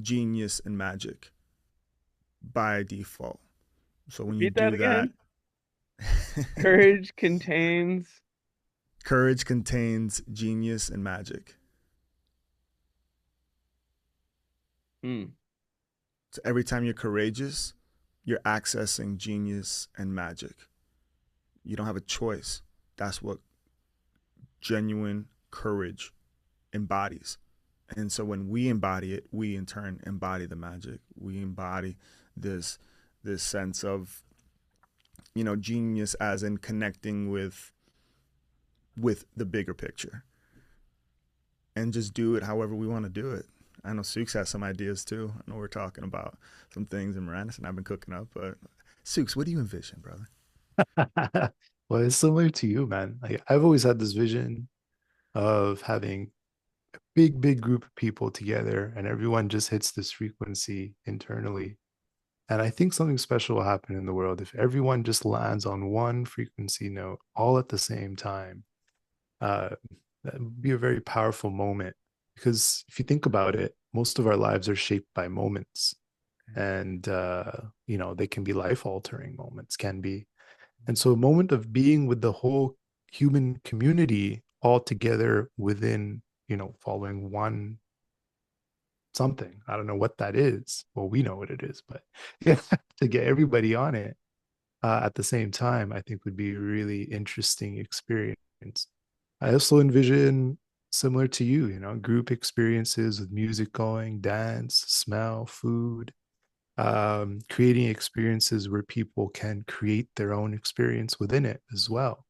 genius and magic by default. So when you Repeat that do that, again. Courage contains. courage contains genius and magic. Hmm. So every time you're courageous, you're accessing genius and magic. You don't have a choice. That's what genuine courage embodies. And so when we embody it, we in turn embody the magic. We embody this sense of, genius, as in connecting with the bigger picture, and just do it however we want to do it. I know Sookz has some ideas too. I know we're talking about some things in Moranis, and I've been cooking up. But Sookz, what do you envision, brother? Well, it's similar to you, man. Like, I've always had this vision of having a big, big group of people together and everyone just hits this frequency internally. And I think something special will happen in the world if everyone just lands on one frequency note all at the same time. Uh, that would be a very powerful moment because if you think about it, most of our lives are shaped by moments, and they can be life altering moments, can be. And so a moment of being with the whole human community all together within, following one something. I don't know what that is. Well, we know what it is, but yeah, to get everybody on it at the same time, I think would be a really interesting experience. I also envision similar to you, group experiences with music going, dance, smell, food, creating experiences where people can create their own experience within it as well,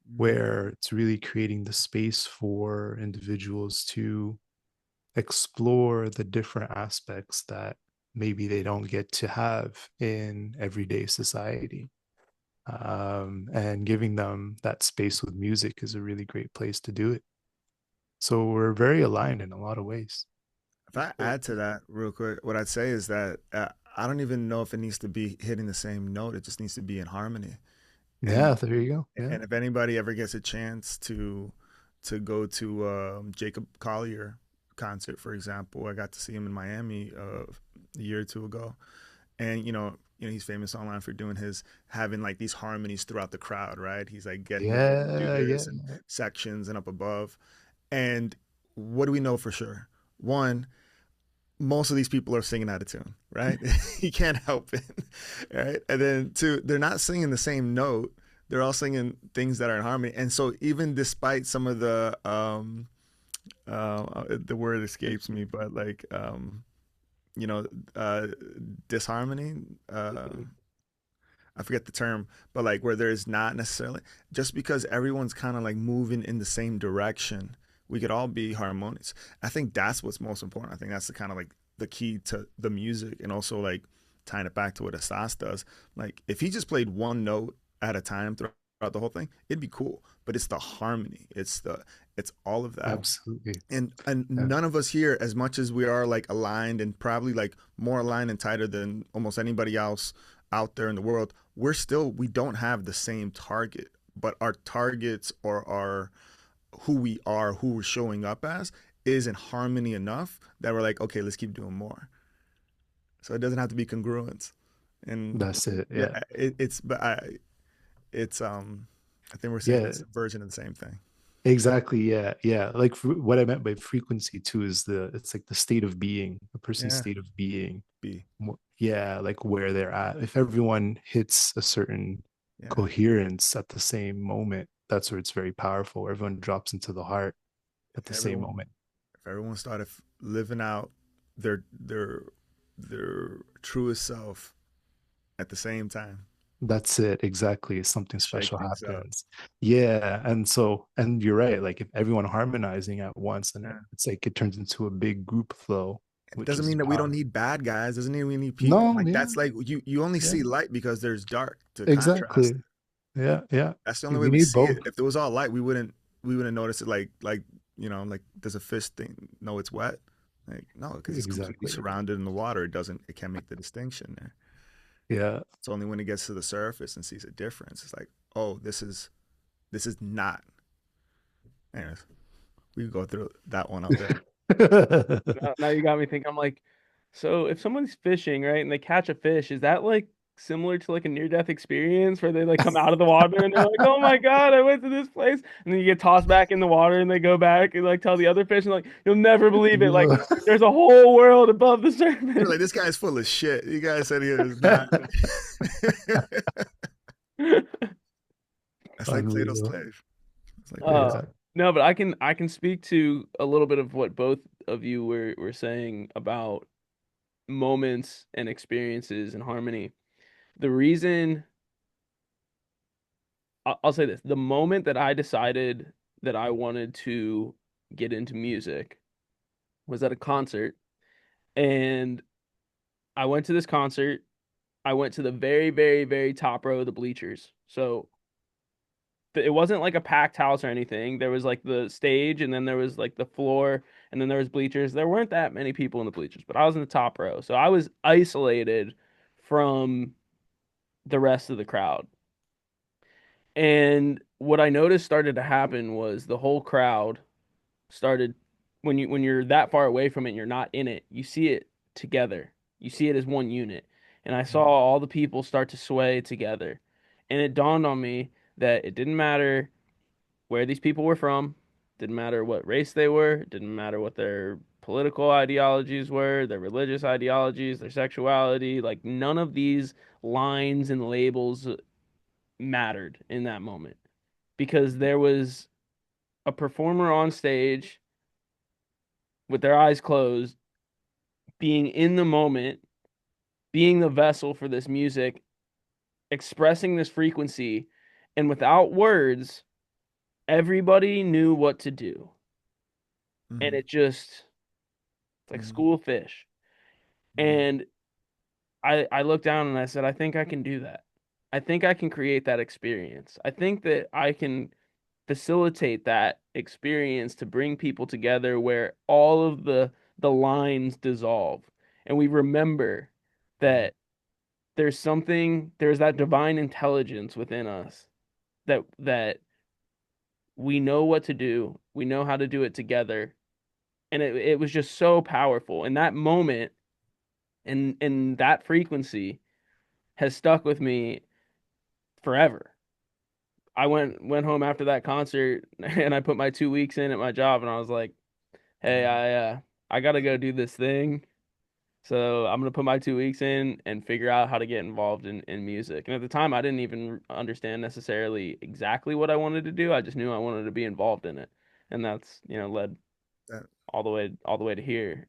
Mm-hmm. where it's really creating the space for individuals to explore the different aspects that maybe they don't get to have in everyday society. And giving them that space with music is a really great place to do it. So we're very aligned in a lot of ways. If I add to that real quick, what I'd say is that I don't even know if it needs to be hitting the same note. It just needs to be in harmony. Yeah, And there you go. Yeah. and if anybody ever gets a chance to go to Jacob Collier concert, for example, I got to see him in Miami a year or two ago, and he's famous online for doing his having like these harmonies throughout the crowd, right? He's like getting everyone to do Yeah, yeah. this and sections and up above. And what do we know for sure? One, most of these people are singing out of tune, right? You can't help it, right? And then two, they're not singing the same note. They're all singing things that are in harmony. And so even despite some of the word escapes me, but like you know uh, disharmony. I forget the term, but like where there's not necessarily, just because everyone's kind of like moving in the same direction, we could all be harmonious. I think that's what's most important. I think that's the kind of like the key to the music, and also like tying it back to what Asas does. Like if he just played one note at a time throughout the whole thing, it'd be cool. But it's the harmony. It's all of that. Absolutely. And Yeah. none of us here, as much as we are like aligned and probably like more aligned and tighter than almost anybody else out there in the world, we don't have the same target, but our targets, or our who we are, who we're showing up as, is in harmony enough that we're like, okay, let's keep doing more. So it doesn't have to be congruence. And That's it. yeah, Yeah. it's I think we're saying Yeah. this version of the same thing. Exactly. Yeah. Yeah. Like what I meant by frequency too is it's like the state of being, a person's Yeah, state of being. be Yeah. Like where they're at. If everyone hits a certain yeah. coherence at the same moment, that's where it's very powerful, where everyone drops into the heart at If the same everyone moment. if everyone started living out their truest self at the same time, That's it, exactly. Something shake special things up. happens. Yeah, and so, and you're right. Like if everyone harmonizing at once, then Yeah. it's like it turns into a big group flow, It which doesn't is mean that we don't power. need bad guys. Doesn't mean we need people. No, Like yeah, that's like you only yeah, see light because there's dark to contrast exactly. it. Yeah, yeah. That's the only way We we need see both. it. If there was all light, we wouldn't notice it. Like like does a fish thing know it's wet? Like no, because it's completely Exactly. surrounded in the water. It can't make the distinction there. Yeah. It's only when it gets to the surface and sees a difference. It's like, oh, this is not. Anyways, we can go through that one all day. Now you got me thinking. I'm like, so if someone's fishing, right, and they catch a fish, is that like similar to like a near-death experience where they like come out of the water and they're like, "Oh my God, I went to this place," and then you get tossed back in the water and they go back and like tell the other fish and like, "You'll never believe it. Like, there's a whole world above the They're surface." like, this guy's full of shit. You guys said he is not. That's like Plato's Unreal. slave. It's like Plato's Uh, Yeah. slave. no, but I can speak to a little bit of what both of you were saying about moments and experiences and harmony. The reason I'll say this, the moment that I decided that I wanted to get into music was at a concert, and I went to this concert. I went to the very, very, very top row of the bleachers. So it wasn't like a packed house or anything. There was like the stage, and then there was like the floor, and then there was bleachers. There weren't that many people in the bleachers, but I was in the top row. So I was isolated from the rest of the crowd. And what I noticed started to happen was the whole crowd started when you're that far away from it and you're not in it, you see it together. You see it as one unit. And I saw all the people start to sway together. And it dawned on me that it didn't matter where these people were from, didn't matter what race they were, didn't matter what their political ideologies were, their religious ideologies, their sexuality, like none of these lines and labels mattered in that moment because there was a performer on stage with their eyes closed, being in the moment, being the vessel for this music, expressing this frequency, and without words, everybody knew what to do. And Mm-hmm. it's like Mm-hmm. school of fish. Mm-hmm. And I looked down and I said, I think I can do that. I think I can create that experience. I think that I can facilitate that experience to bring people together where all of the lines dissolve and we remember Mm-hmm. that there's that divine intelligence within us that we know what to do, we know how to do it together, and it was just so powerful. And that moment and that frequency has stuck with me forever. I went home after that concert and I put my 2 weeks in at my job and I was like, hey, Mm-hmm. I gotta go do this thing. So I'm gonna put my 2 weeks in and figure out how to get involved in music. And at the time, I didn't even understand necessarily exactly what I wanted to do. I just knew I wanted to be involved in it, and that's led That, all the way to here.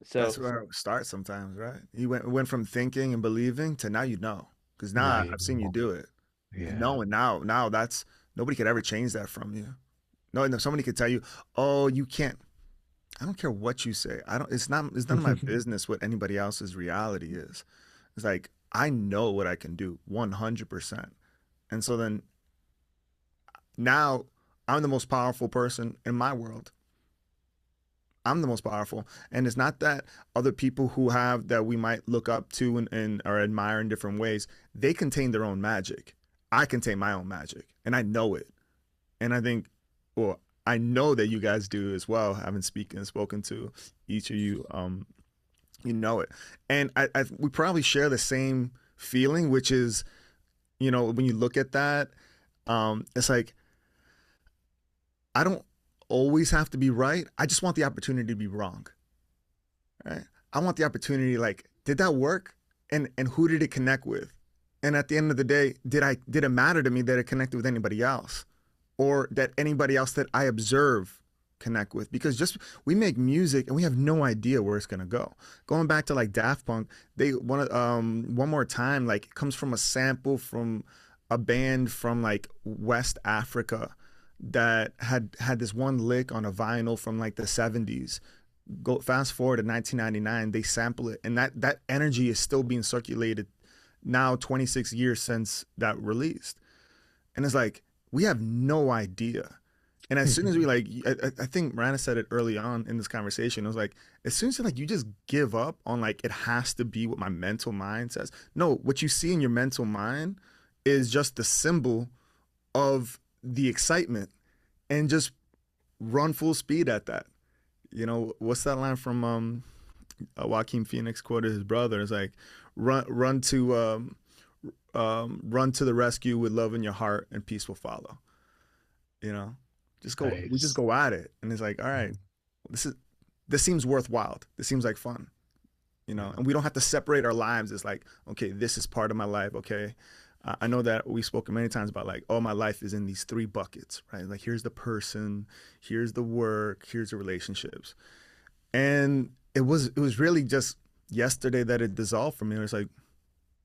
that's So where it starts sometimes, right? You went from thinking and believing to now you know. Because now Now I've seen you do it. You yeah. know, and now that's nobody could ever change that from you. No, somebody could tell you, oh, you can't. I don't care what you say. I don't. It's none of my business what anybody else's reality is. It's like I know what I can do 100%. And so then now I'm the most powerful person in my world. I'm the most powerful. And it's not that other people who have that we might look up to and or admire in different ways, they contain their own magic. I contain my own magic and I know it. And I think, well, I know that you guys do as well, having spoken to each of you. You know it. And we probably share the same feeling, which is, when you look at that, it's like, I don't always have to be right. I just want the opportunity to be wrong. Right? I want the opportunity, like, did that work? And who did it connect with? And at the end of the day, did it matter to me that it connected with anybody else? or that anybody else that I observe connect with, because just we make music and we have no idea where it's gonna go. Going back to like Daft Punk, they one more time, like it comes from a sample from a band from like West Africa that had this one lick on a vinyl from like the 70s. Go fast forward to 1999, they sample it, and that energy is still being circulated now 26 years since that released. And it's like we have no idea. And as soon as we like, I think Miranda said it early on in this conversation. It was like, as soon as like you just give up on like it has to be what my mental mind says. No, what you see in your mental mind is just the symbol of the excitement, and just run full speed at that. You know, what's that line from Joaquin Phoenix quoted his brother? It's like, run to the rescue with love in your heart, and peace will follow. You know, we just Nice. go at it, and it's like, all right, this is this seems worthwhile. This seems like fun. You know, and we don't have to separate our lives. It's like, okay, this is part of my life. Okay, I know that we've spoken many times about like, oh, my life is in these three buckets, right? Like, here's the person, here's the work, here's the relationships. And it was really just yesterday that it dissolved for me. It was like,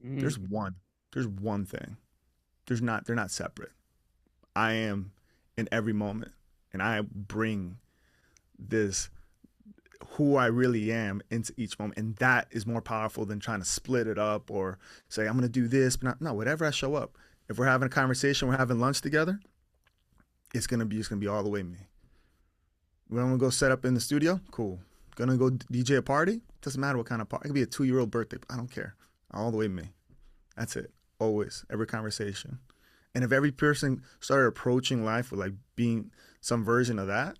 Mhm. there's one, there's one thing. They're not separate. I am in every moment, and I bring this who I really am into each moment, and that is more powerful than trying to split it up or say I'm gonna do this, but not, no, whatever I show up. If we're having a conversation, we're having lunch together, it's gonna be all the way me. We're gonna go set up in the studio, cool. Gonna go DJ a party, doesn't matter what kind of party. It could be a 2-year-old birthday, I don't care. All the way me. That's it. Always, every conversation. And if every person started approaching life with like being some version of that,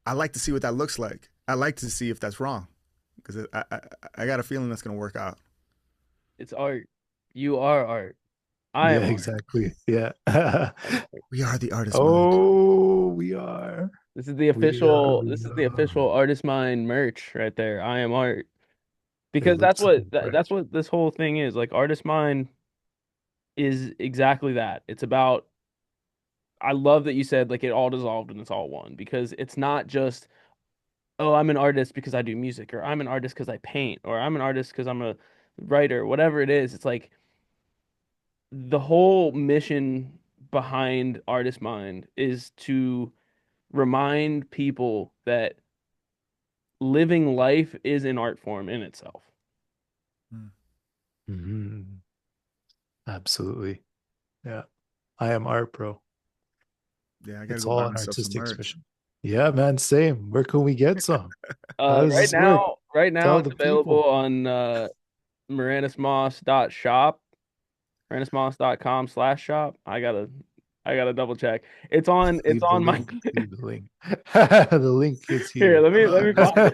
I like to see what that looks like. I like to see if that's wrong, because I got a feeling that's gonna work out. It's art. You are art. I Yeah, am art. exactly. Yeah. I'm art. We are the artist mind. Oh, we are. This is the We are. official. We This is the are. official Artist Mind merch right there. I am art, It because looks right. that's what this whole thing is. Like Artist Mind is exactly that. It's about. I love that you said like it all dissolved and it's all one, because it's not just, oh, I'm an artist because I do music, or I'm an artist because I paint, or I'm an artist because I'm a writer, whatever it is. It's like the whole mission behind Artist Mind is to remind people that living life is an art form in itself. Mm. Mhm. Absolutely. Yeah. I am art, bro. Yeah, I gotta It's go buy all an myself some artistic merch. expression. Yeah, man. Same. Where can we get some? How does this work? Right now Tell it's the available people. on Moranismoss.shop, moranismoss.com/shop. I gotta double check. It's Leave the on my link. Leave the link. The link is here. here. Let me find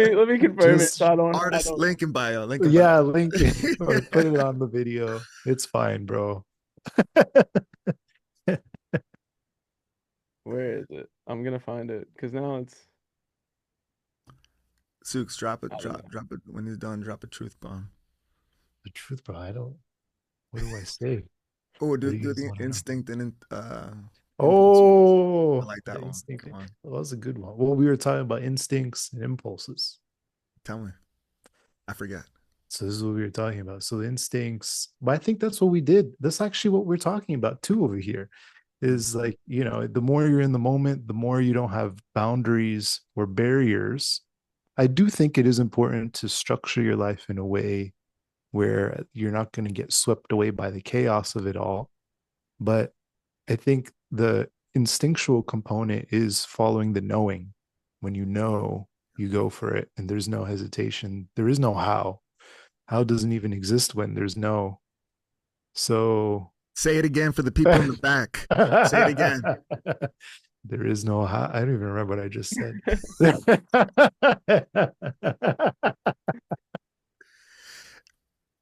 it. Let me confirm it so Just I Artist don't. link in bio, link in yeah, bio. link it or put it on the video. It's fine, bro. Where is it? I'm gonna find it because now it's Sookz, drop it, out of my. drop it. When he's done, drop a truth bomb. The truth, bro. I don't. What do I say? Oh, What do do you do guys the want to know? instinct and impulse ones. I Oh, like the that one. instinct. Come on, That was a good one. Well, we were talking about instincts and impulses. tell me. I forget. So this is what we were talking about. So the instincts, but I think that's what we did. That's actually what we're talking about too over here. Mm. Is like, the more you're in the moment, the more you don't have boundaries or barriers. I do think it is important to structure your life in a way where you're not going to get swept away by the chaos of it all. But I think the instinctual component is following the knowing. When you know, you go for it, and there's no hesitation. There is no how. How doesn't even exist when there's no. So Say it again for the people in there the back. Say it again. is no how. I don't even remember what I just said.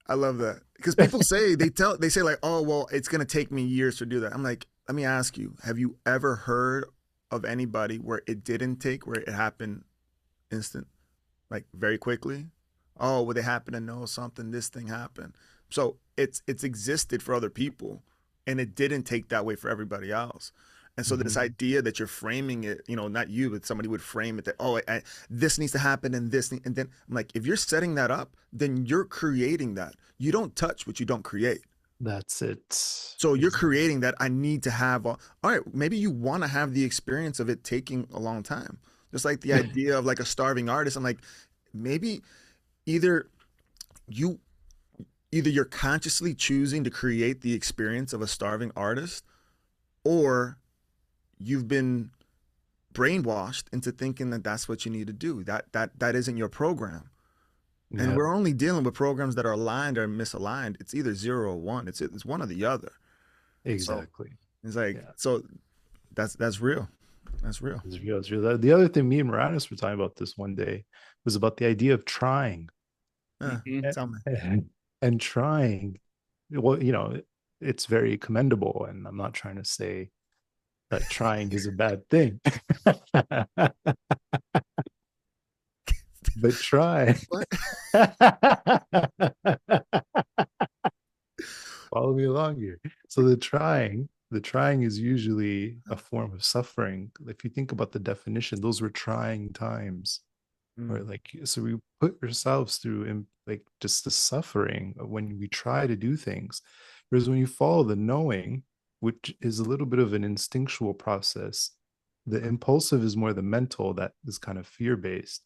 I love that, because people they say like, oh well, it's gonna take me years to do that. I'm like, let me ask you, have you ever heard of anybody where it didn't take, where it happened instant, like very quickly? Oh, well, they happen to know something. This thing happened, so it's existed for other people, and it didn't take that way for everybody else. And so this Mhm. idea that you're framing it, you know, not you, but somebody would frame it that, oh, this needs to happen and this, and then I'm like, if you're setting that up, then you're creating that. You don't touch what you don't create. That's it. So you're Exactly. creating that I need to have. All right, maybe you want to have the experience of it taking a long time. Just like the idea of like a starving artist. I'm like, maybe either you either you're consciously choosing to create the experience of a starving artist, or you've been brainwashed into thinking that that's what you need to do. That isn't your program. And Yeah, we're only dealing with programs that are aligned or misaligned. It's either zero or one. It's one or the other. So exactly. it's like, Yeah. so that's real. That's real. It's real. It's real. The other thing me and Moranis were talking about this one day was about the idea of trying. Hmm. Tell me. And trying, well, it's very commendable. And I'm not trying to say that trying is a bad thing. But try. What? Follow me along here. So the trying is usually a form of suffering. If you think about the definition, those were trying times. Or Mm, like, so we put ourselves through like just the suffering of when we try to do things. Whereas when you follow the knowing, which is a little bit of an instinctual process, the impulsive is more the mental, that is kind of fear based.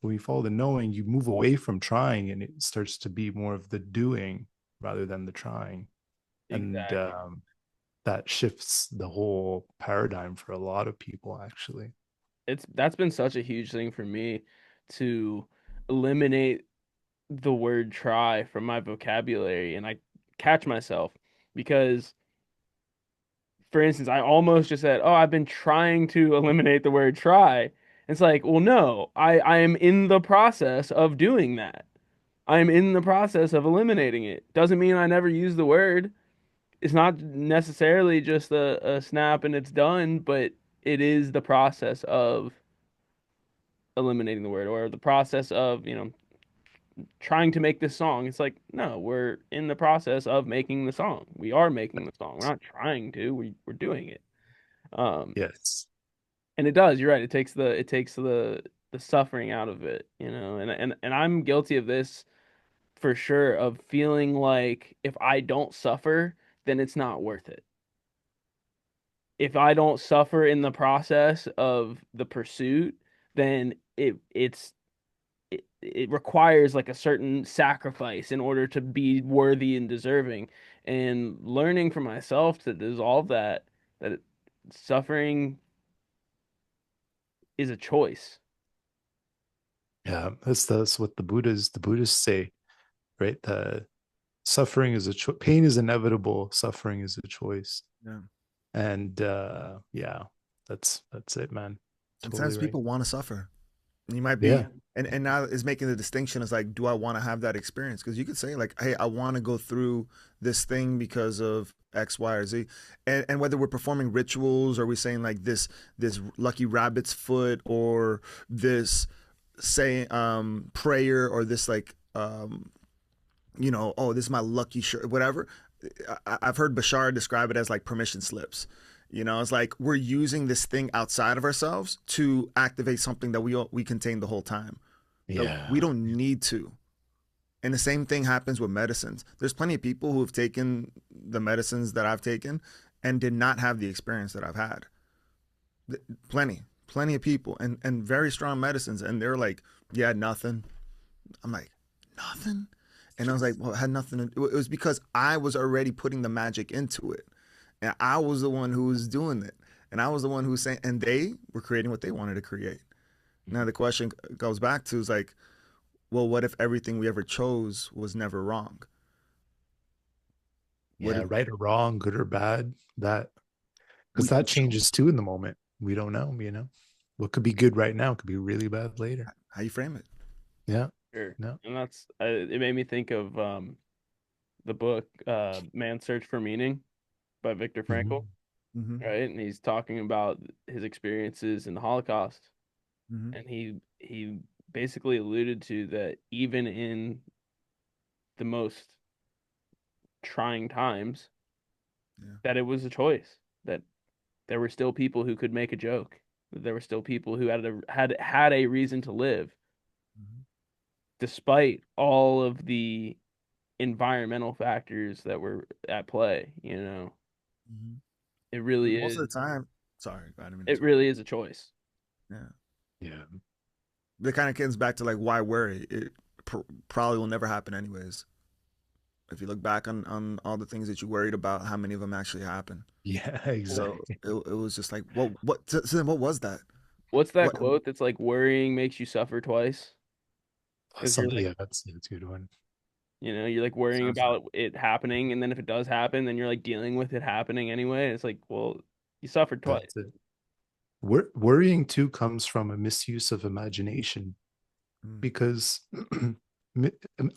When you follow the knowing, you move away from trying and it starts to be more of the doing rather than the trying. And Exactly. that shifts the whole paradigm for a lot of people, actually. That's been such a huge thing for me to eliminate the word try from my vocabulary, and I catch myself because, for instance, I almost just said, "Oh, I've been trying to eliminate the word try." It's like, well, no, I am in the process of doing that. I am in the process of eliminating it. Doesn't mean I never use the word. It's not necessarily just a snap and it's done, but it is the process of eliminating the word, or the process of, trying to make this song. It's like, no, we're in the process of making the song. We are making the song. We're not trying to. We're doing it. Um, Yes. and it does. You're right. It takes the suffering out of it, and I'm guilty of this for sure, of feeling like if I don't suffer, then it's not worth it. If I don't suffer in the process of the pursuit, then it requires like a certain sacrifice in order to be worthy and deserving. And learning for myself to dissolve that suffering is a choice. Yeah, that's what the Buddhists say, right? Suffering is a pain is inevitable, suffering is a choice. yeah. And yeah, that's it, man. Totally Sometimes right. people want to suffer. And you might be, Yeah. and now is making the distinction is like, do I want to have that experience? Because you could say like, hey, I want to go through this thing because of X, Y, or Z, and whether we're performing rituals or we're saying like this lucky rabbit's foot or this say prayer or this like oh, this is my lucky shirt, whatever. I've heard Bashar describe it as like permission slips. It's like we're using this thing outside of ourselves to activate something that we contain the whole time. That we Yeah. don't need to. And the same thing happens with medicines. There's plenty of people who have taken the medicines that I've taken and did not have the experience that I've had. Plenty of people and very strong medicines. And they're like, yeah, nothing. I'm like, nothing? And I was like, well, it had nothing to do. It was because I was already putting the magic into it. And I was the one who was doing it. And I was the one who was saying, and they were creating what they wanted to create. Now the question goes back to is like, well, what if everything we ever chose was never wrong? What Yeah, if right or wrong, good or bad, that because we that just chose? changes too in the moment. We don't know. What could be good right now could be really bad later. How you frame it? Yeah. Sure. No. And that's it made me think of the book Man's Search for Meaning by Viktor Frankl, Hmm. Mm-hmm. right? And he's talking about his experiences in the Holocaust, Mm-hmm. and he basically alluded to that even in the most trying times, Yeah. that it was a choice, that there were still people who could make a joke, that there were still people who had a reason to live Mhm. despite all of the environmental factors that were at play, you know. Mhm. It And really most is of the time, sorry, I didn't mean to it interrupt. really is a choice. Yeah. Yeah. That kind of comes back to like why worry. It probably will never happen anyways. If you look back on all the things that you worried about, how many of them actually happened? Yeah, So exactly. it was just like, so then what was that? What's that What? quote that's like worrying makes you suffer twice? Because you're Something, like, yeah, that's a good one. you're like worrying Sounds right. about it happening, and then if it does happen, then you're like dealing with it happening anyway. And it's like, well, you suffered twice. That's it. Worrying too comes from a misuse of imagination Mm, because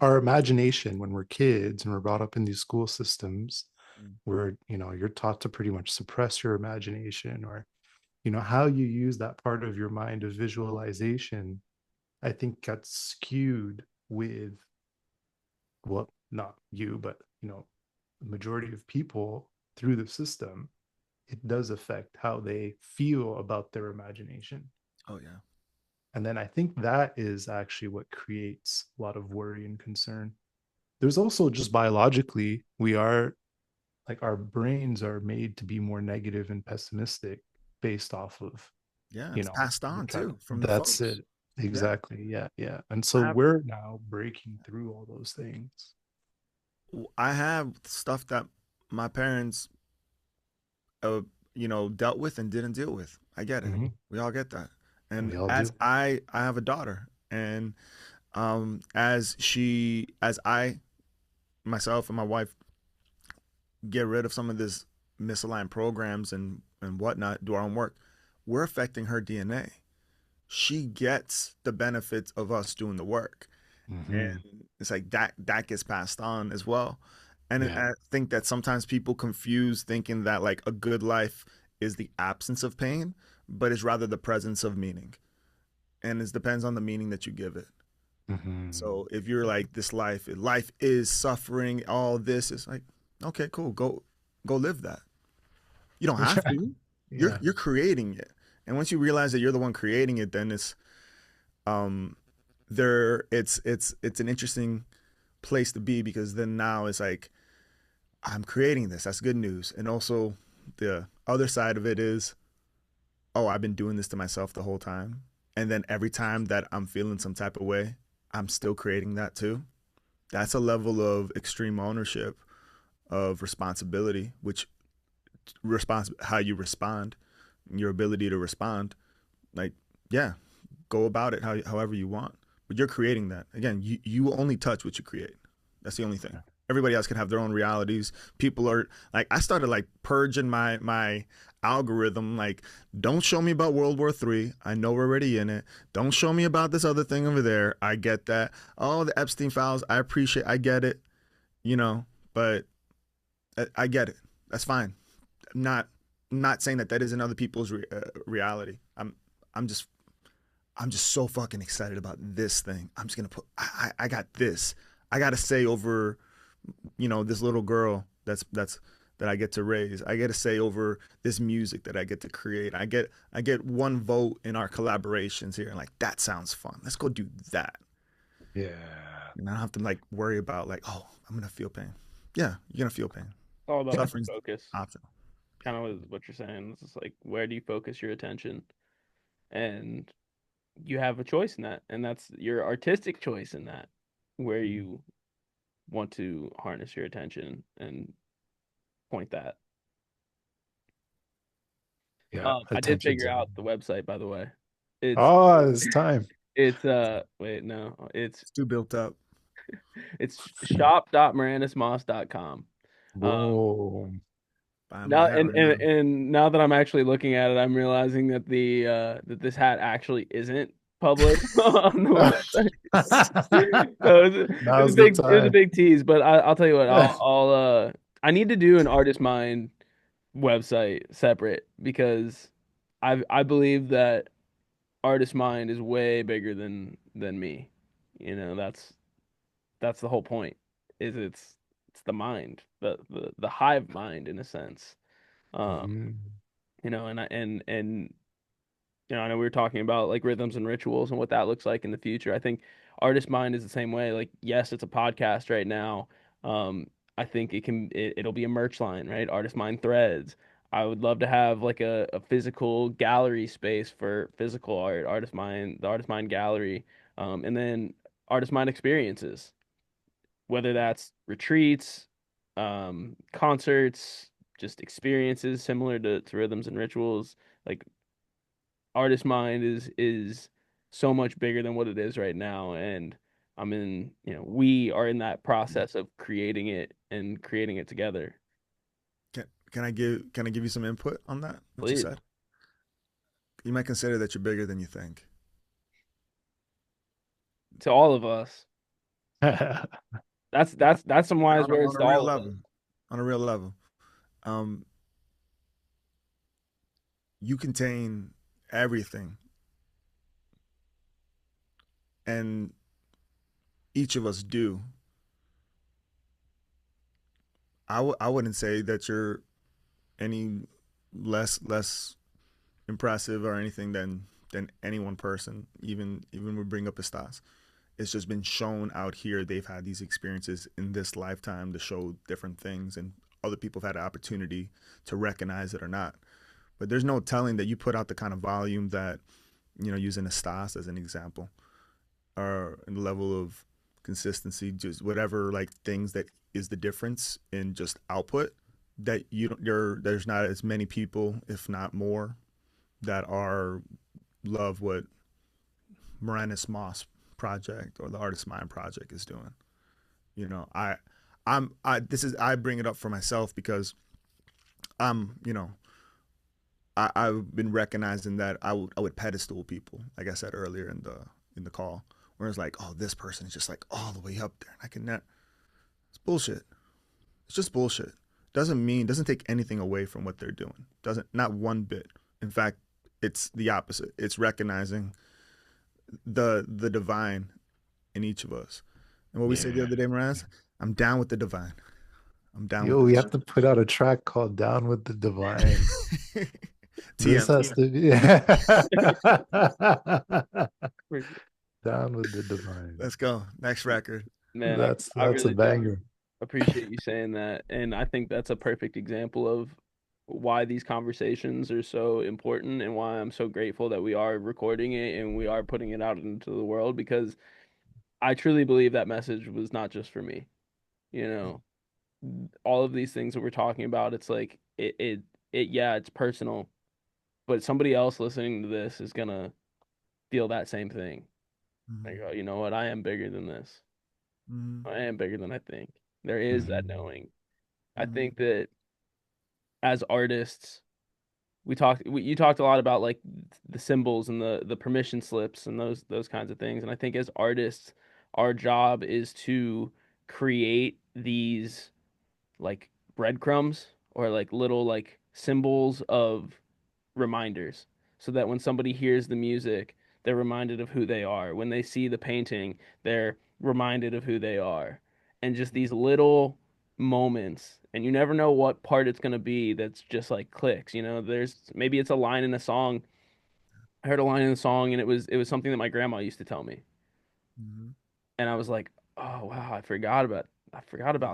our imagination when we're kids and we're brought up in these school systems mm. where you're taught to pretty much suppress your imagination, or how you use that part of your mind of visualization, I think got skewed with, well, not you, but the majority of people through the system. It does affect how they feel about their imagination. Oh yeah. And then I think that is actually what creates a lot of worry and concern. There's also just biologically, we are like our brains are made to be more negative and pessimistic based off of, Yeah, it's passed the on kind too from the that's folks. it. Yeah. Exactly. Yeah. Yeah. And I so have we're now breaking through all those things. I have stuff that my parents uh dealt with and didn't deal with. I get it. Mm-hmm. We all get that. And We all as do. I have a daughter, and as I myself and my wife get rid of some of this misaligned programs and whatnot, do our own work, we're affecting her DNA. She gets the benefits of us doing the work, and Mm-hmm. it's like that gets passed on as well. And Yeah. I think that sometimes people confuse thinking that like a good life is the absence of pain, but it's rather the presence of meaning, and it depends on the meaning that you give it. Mm-hmm. So if you're like this life is suffering, all this is like, okay, cool, go live that. You don't have Yeah. to. You're Yeah. you're creating it, and once you realize that you're the one creating it, then it's um it's an interesting place to be, because then now it's like I'm creating this. That's good news. And also the other side of it is, oh, I've been doing this to myself the whole time. And then every time that I'm feeling some type of way, I'm still creating that too. That's a level of extreme ownership of responsibility, which how you respond, your ability to respond. Like, yeah, go about it however you want. But you're creating that. Again, you only touch what you create. That's the only thing. Everybody else can have their own realities. People are like, I started like purging my algorithm. Like, don't show me about World War III. I know we're already in it. Don't show me about this other thing over there. I get that. Oh, the Epstein files. I appreciate. I get it. You know, but I get it. That's fine. I'm not saying that isn't other people's reality. I'm just I'm just so fucking excited about this thing. I'm just gonna put. I got this. I got to say over, this little girl that I get to raise. I get to say over this music that I get to create. I get one vote in our collaborations here, and like that sounds fun. Let's go do that. Yeah. And I don't have to like worry about like, oh, I'm gonna feel pain. Yeah, you're gonna feel pain. It's all about where you Suffering's focus. optional. Kind of what you're saying. It's just like, where do you focus your attention? And you have a choice in that, and that's your artistic choice in that, where you want to harness your attention and point that. Yeah. I did Attention's figure everything. out the website, by the way. It's Oh, it's time. wait, no, It's too built up. it's shop.mirandasmoss.com. Um, Whoa. Buying my now hat right now. and now that I'm actually looking at it, I'm realizing that the that this hat actually isn't published on the website. So Now's the it was a time. big tease, but I'll tell you what, I need to do an ArtistMIND website separate because I believe that ArtistMIND is way bigger than me. You know, that's the whole point. Is it's the mind, the hive mind in a sense. Um, Mhm. and I know we were talking about like rhythms and rituals and what that looks like in the future. I think Artist Mind is the same way. Like, yes, it's a podcast right now. Um, I think it'll be a merch line, right? Artist Mind threads. I would love to have like a physical gallery space for physical art, the Artist Mind gallery, and then Artist Mind experiences, whether that's retreats, concerts, just experiences similar to rhythms and rituals. Like Artist Mind is so much bigger than what it is right now, and we are in that process of creating it and creating it together. Can I give you some input on that? What you Please, said? You might consider that you're bigger than you think. to all of us, that's some wise words On to a real all of us. level. On a real level. Um, you contain everything, and each of us do. I wouldn't say that you're any less impressive or anything than any one person. Even we bring up Estas. It's just been shown out here. They've had these experiences in this lifetime to show different things, and other people have had an opportunity to recognize it or not. But there's no telling that you put out the kind of volume that, using Estas as an example, or the level of consistency, just whatever like things that is the difference in just output, that you don't there's not as many people, if not more, that are love what Moranis Moss project or the Artist Mind project is doing. You know, I bring it up for myself because I'm, I've been recognizing that I would pedestal people, like I said earlier in the call, where it's like, oh, this person is just like all the way up there, and I can net. It's bullshit. It's just bullshit. Doesn't take anything away from what they're doing. Doesn't, not one bit. In fact, it's the opposite. It's recognizing the divine in each of us. And what we said the Yeah. other day, Miraz, I'm down with the divine. I'm down with Yo, the we have to put out a track called Down with the Divine. divine. This TM. has to be Down with the Divine. Let's go. Next record. Man, I That's a really do banger. appreciate you saying that, and I think that's a perfect example of why these conversations are so important and why I'm so grateful that we are recording it and we are putting it out into the world because I truly believe that message was not just for me. You know, all of these things that we're talking about, it's like yeah, it's personal, but somebody else listening to this is gonna feel that same thing. They go, you know what? I am bigger than this. Mm-hmm. I am bigger than I think. There is that Mhm. knowing. I Mm-hmm. think that as artists, you talked a lot about like the symbols and the permission slips and those kinds of things. And I think as artists, our job is to create these like breadcrumbs or like little like symbols of reminders so that when somebody hears the music, they're reminded of who they are. When they see the painting, they're reminded of who they are. And just these little moments, and you never know what part it's going to be that's just like clicks. There's maybe it's a line in a song. I heard a line in the song and it was something that my grandma used to tell me. Mm-hmm. And I was like, "Oh, wow, I forgot about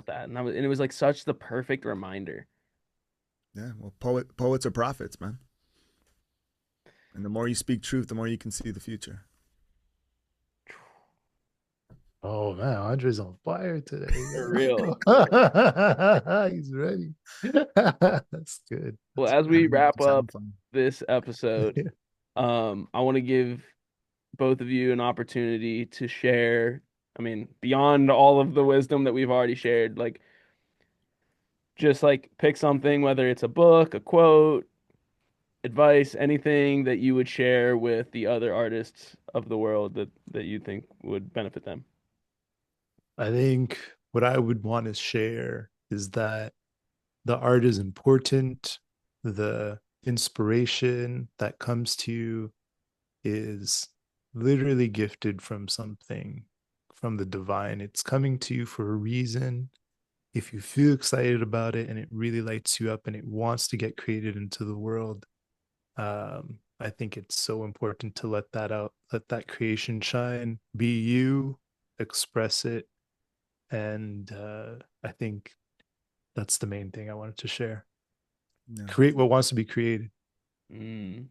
that." And it was like such the perfect reminder. Yeah. Well, poets are prophets, man. And the more you speak truth, the more you can see the future. Oh man, Andre's on fire today, For yo. real. He's ready. That's good. Well, That's as we good. wrap Just having up fun. this episode, I want to give both of you an opportunity to share. I mean, beyond all of the wisdom that we've already shared, like just like pick something, whether it's a book, a quote, advice, anything that you would share with the other artists of the world that you think would benefit them. I think what I would want to share is that the art is important. The inspiration that comes to you is literally gifted from something, from the divine. It's coming to you for a reason. if you feel excited about it and it really lights you up and it wants to get created into the world, I think it's so important to let that out, let that creation shine, be you, express it. And I think that's the main thing I wanted to share. Yeah, Create what wants to be created. Mm.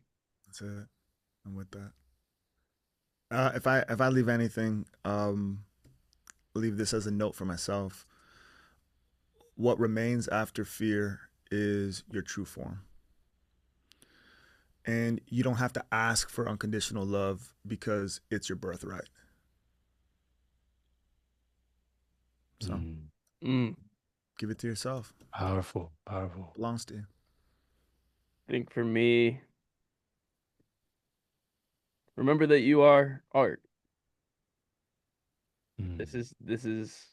that's it. I'm with that. If I leave anything, leave this as a note for myself. What remains after fear is your true form. And you don't have to ask for unconditional love because it's your birthright. So Mm. Mm. give it to yourself. Powerful, It powerful. belongs to you. I think for me, remember that you are art. This Mm. is this is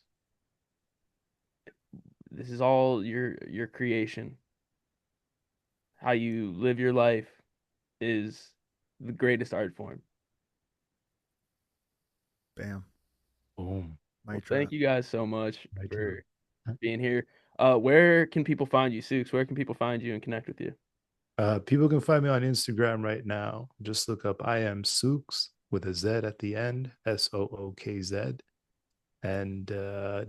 this is all your creation. How you live your life is the greatest art form. Bam. Boom. Well, Mic thank drop. you guys so much Right for on. being here. Where can people find you, Sookz? Where can people find you and connect with you? People can find me on Instagram right now. Just look up I am Sookz with a Z at the end, SOOKZ. And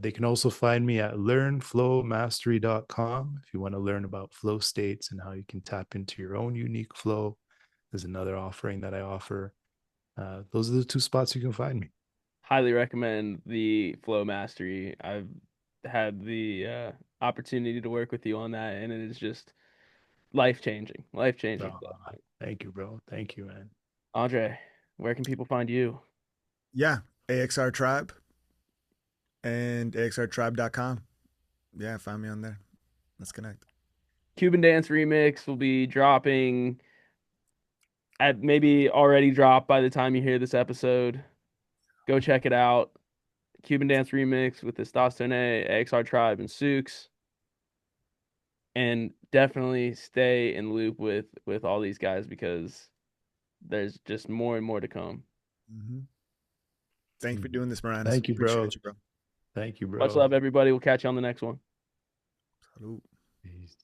they can also find me at learnflowmastery.com if you want to learn about flow states and how you can tap into your own unique flow. There's another offering that I offer. Those are the two spots you can find me. Highly recommend the Flow Mastery. I've had the opportunity to work with you on that, and it is just life changing. Life changing Oh, stuff. thank you, bro. Thank you, man. Andre, where can people find you? Yeah. AXR Tribe and AXRTribe.com. Yeah, find me on there. Let's connect. Cuban Dance remix will be dropping at maybe already dropped by the time you hear this episode. Go check it out. Cuban Dance remix with Testosterone, AXR Tribe and Sookz. And definitely stay in loop with all these guys because there's just more and more to come. Mm-hmm. Thank you for Mm. doing this, Moranis. Thank you, bro. Appreciate you, bro. Thank you, Much bro. love, everybody. We'll catch you on the next one. Salute. Peace.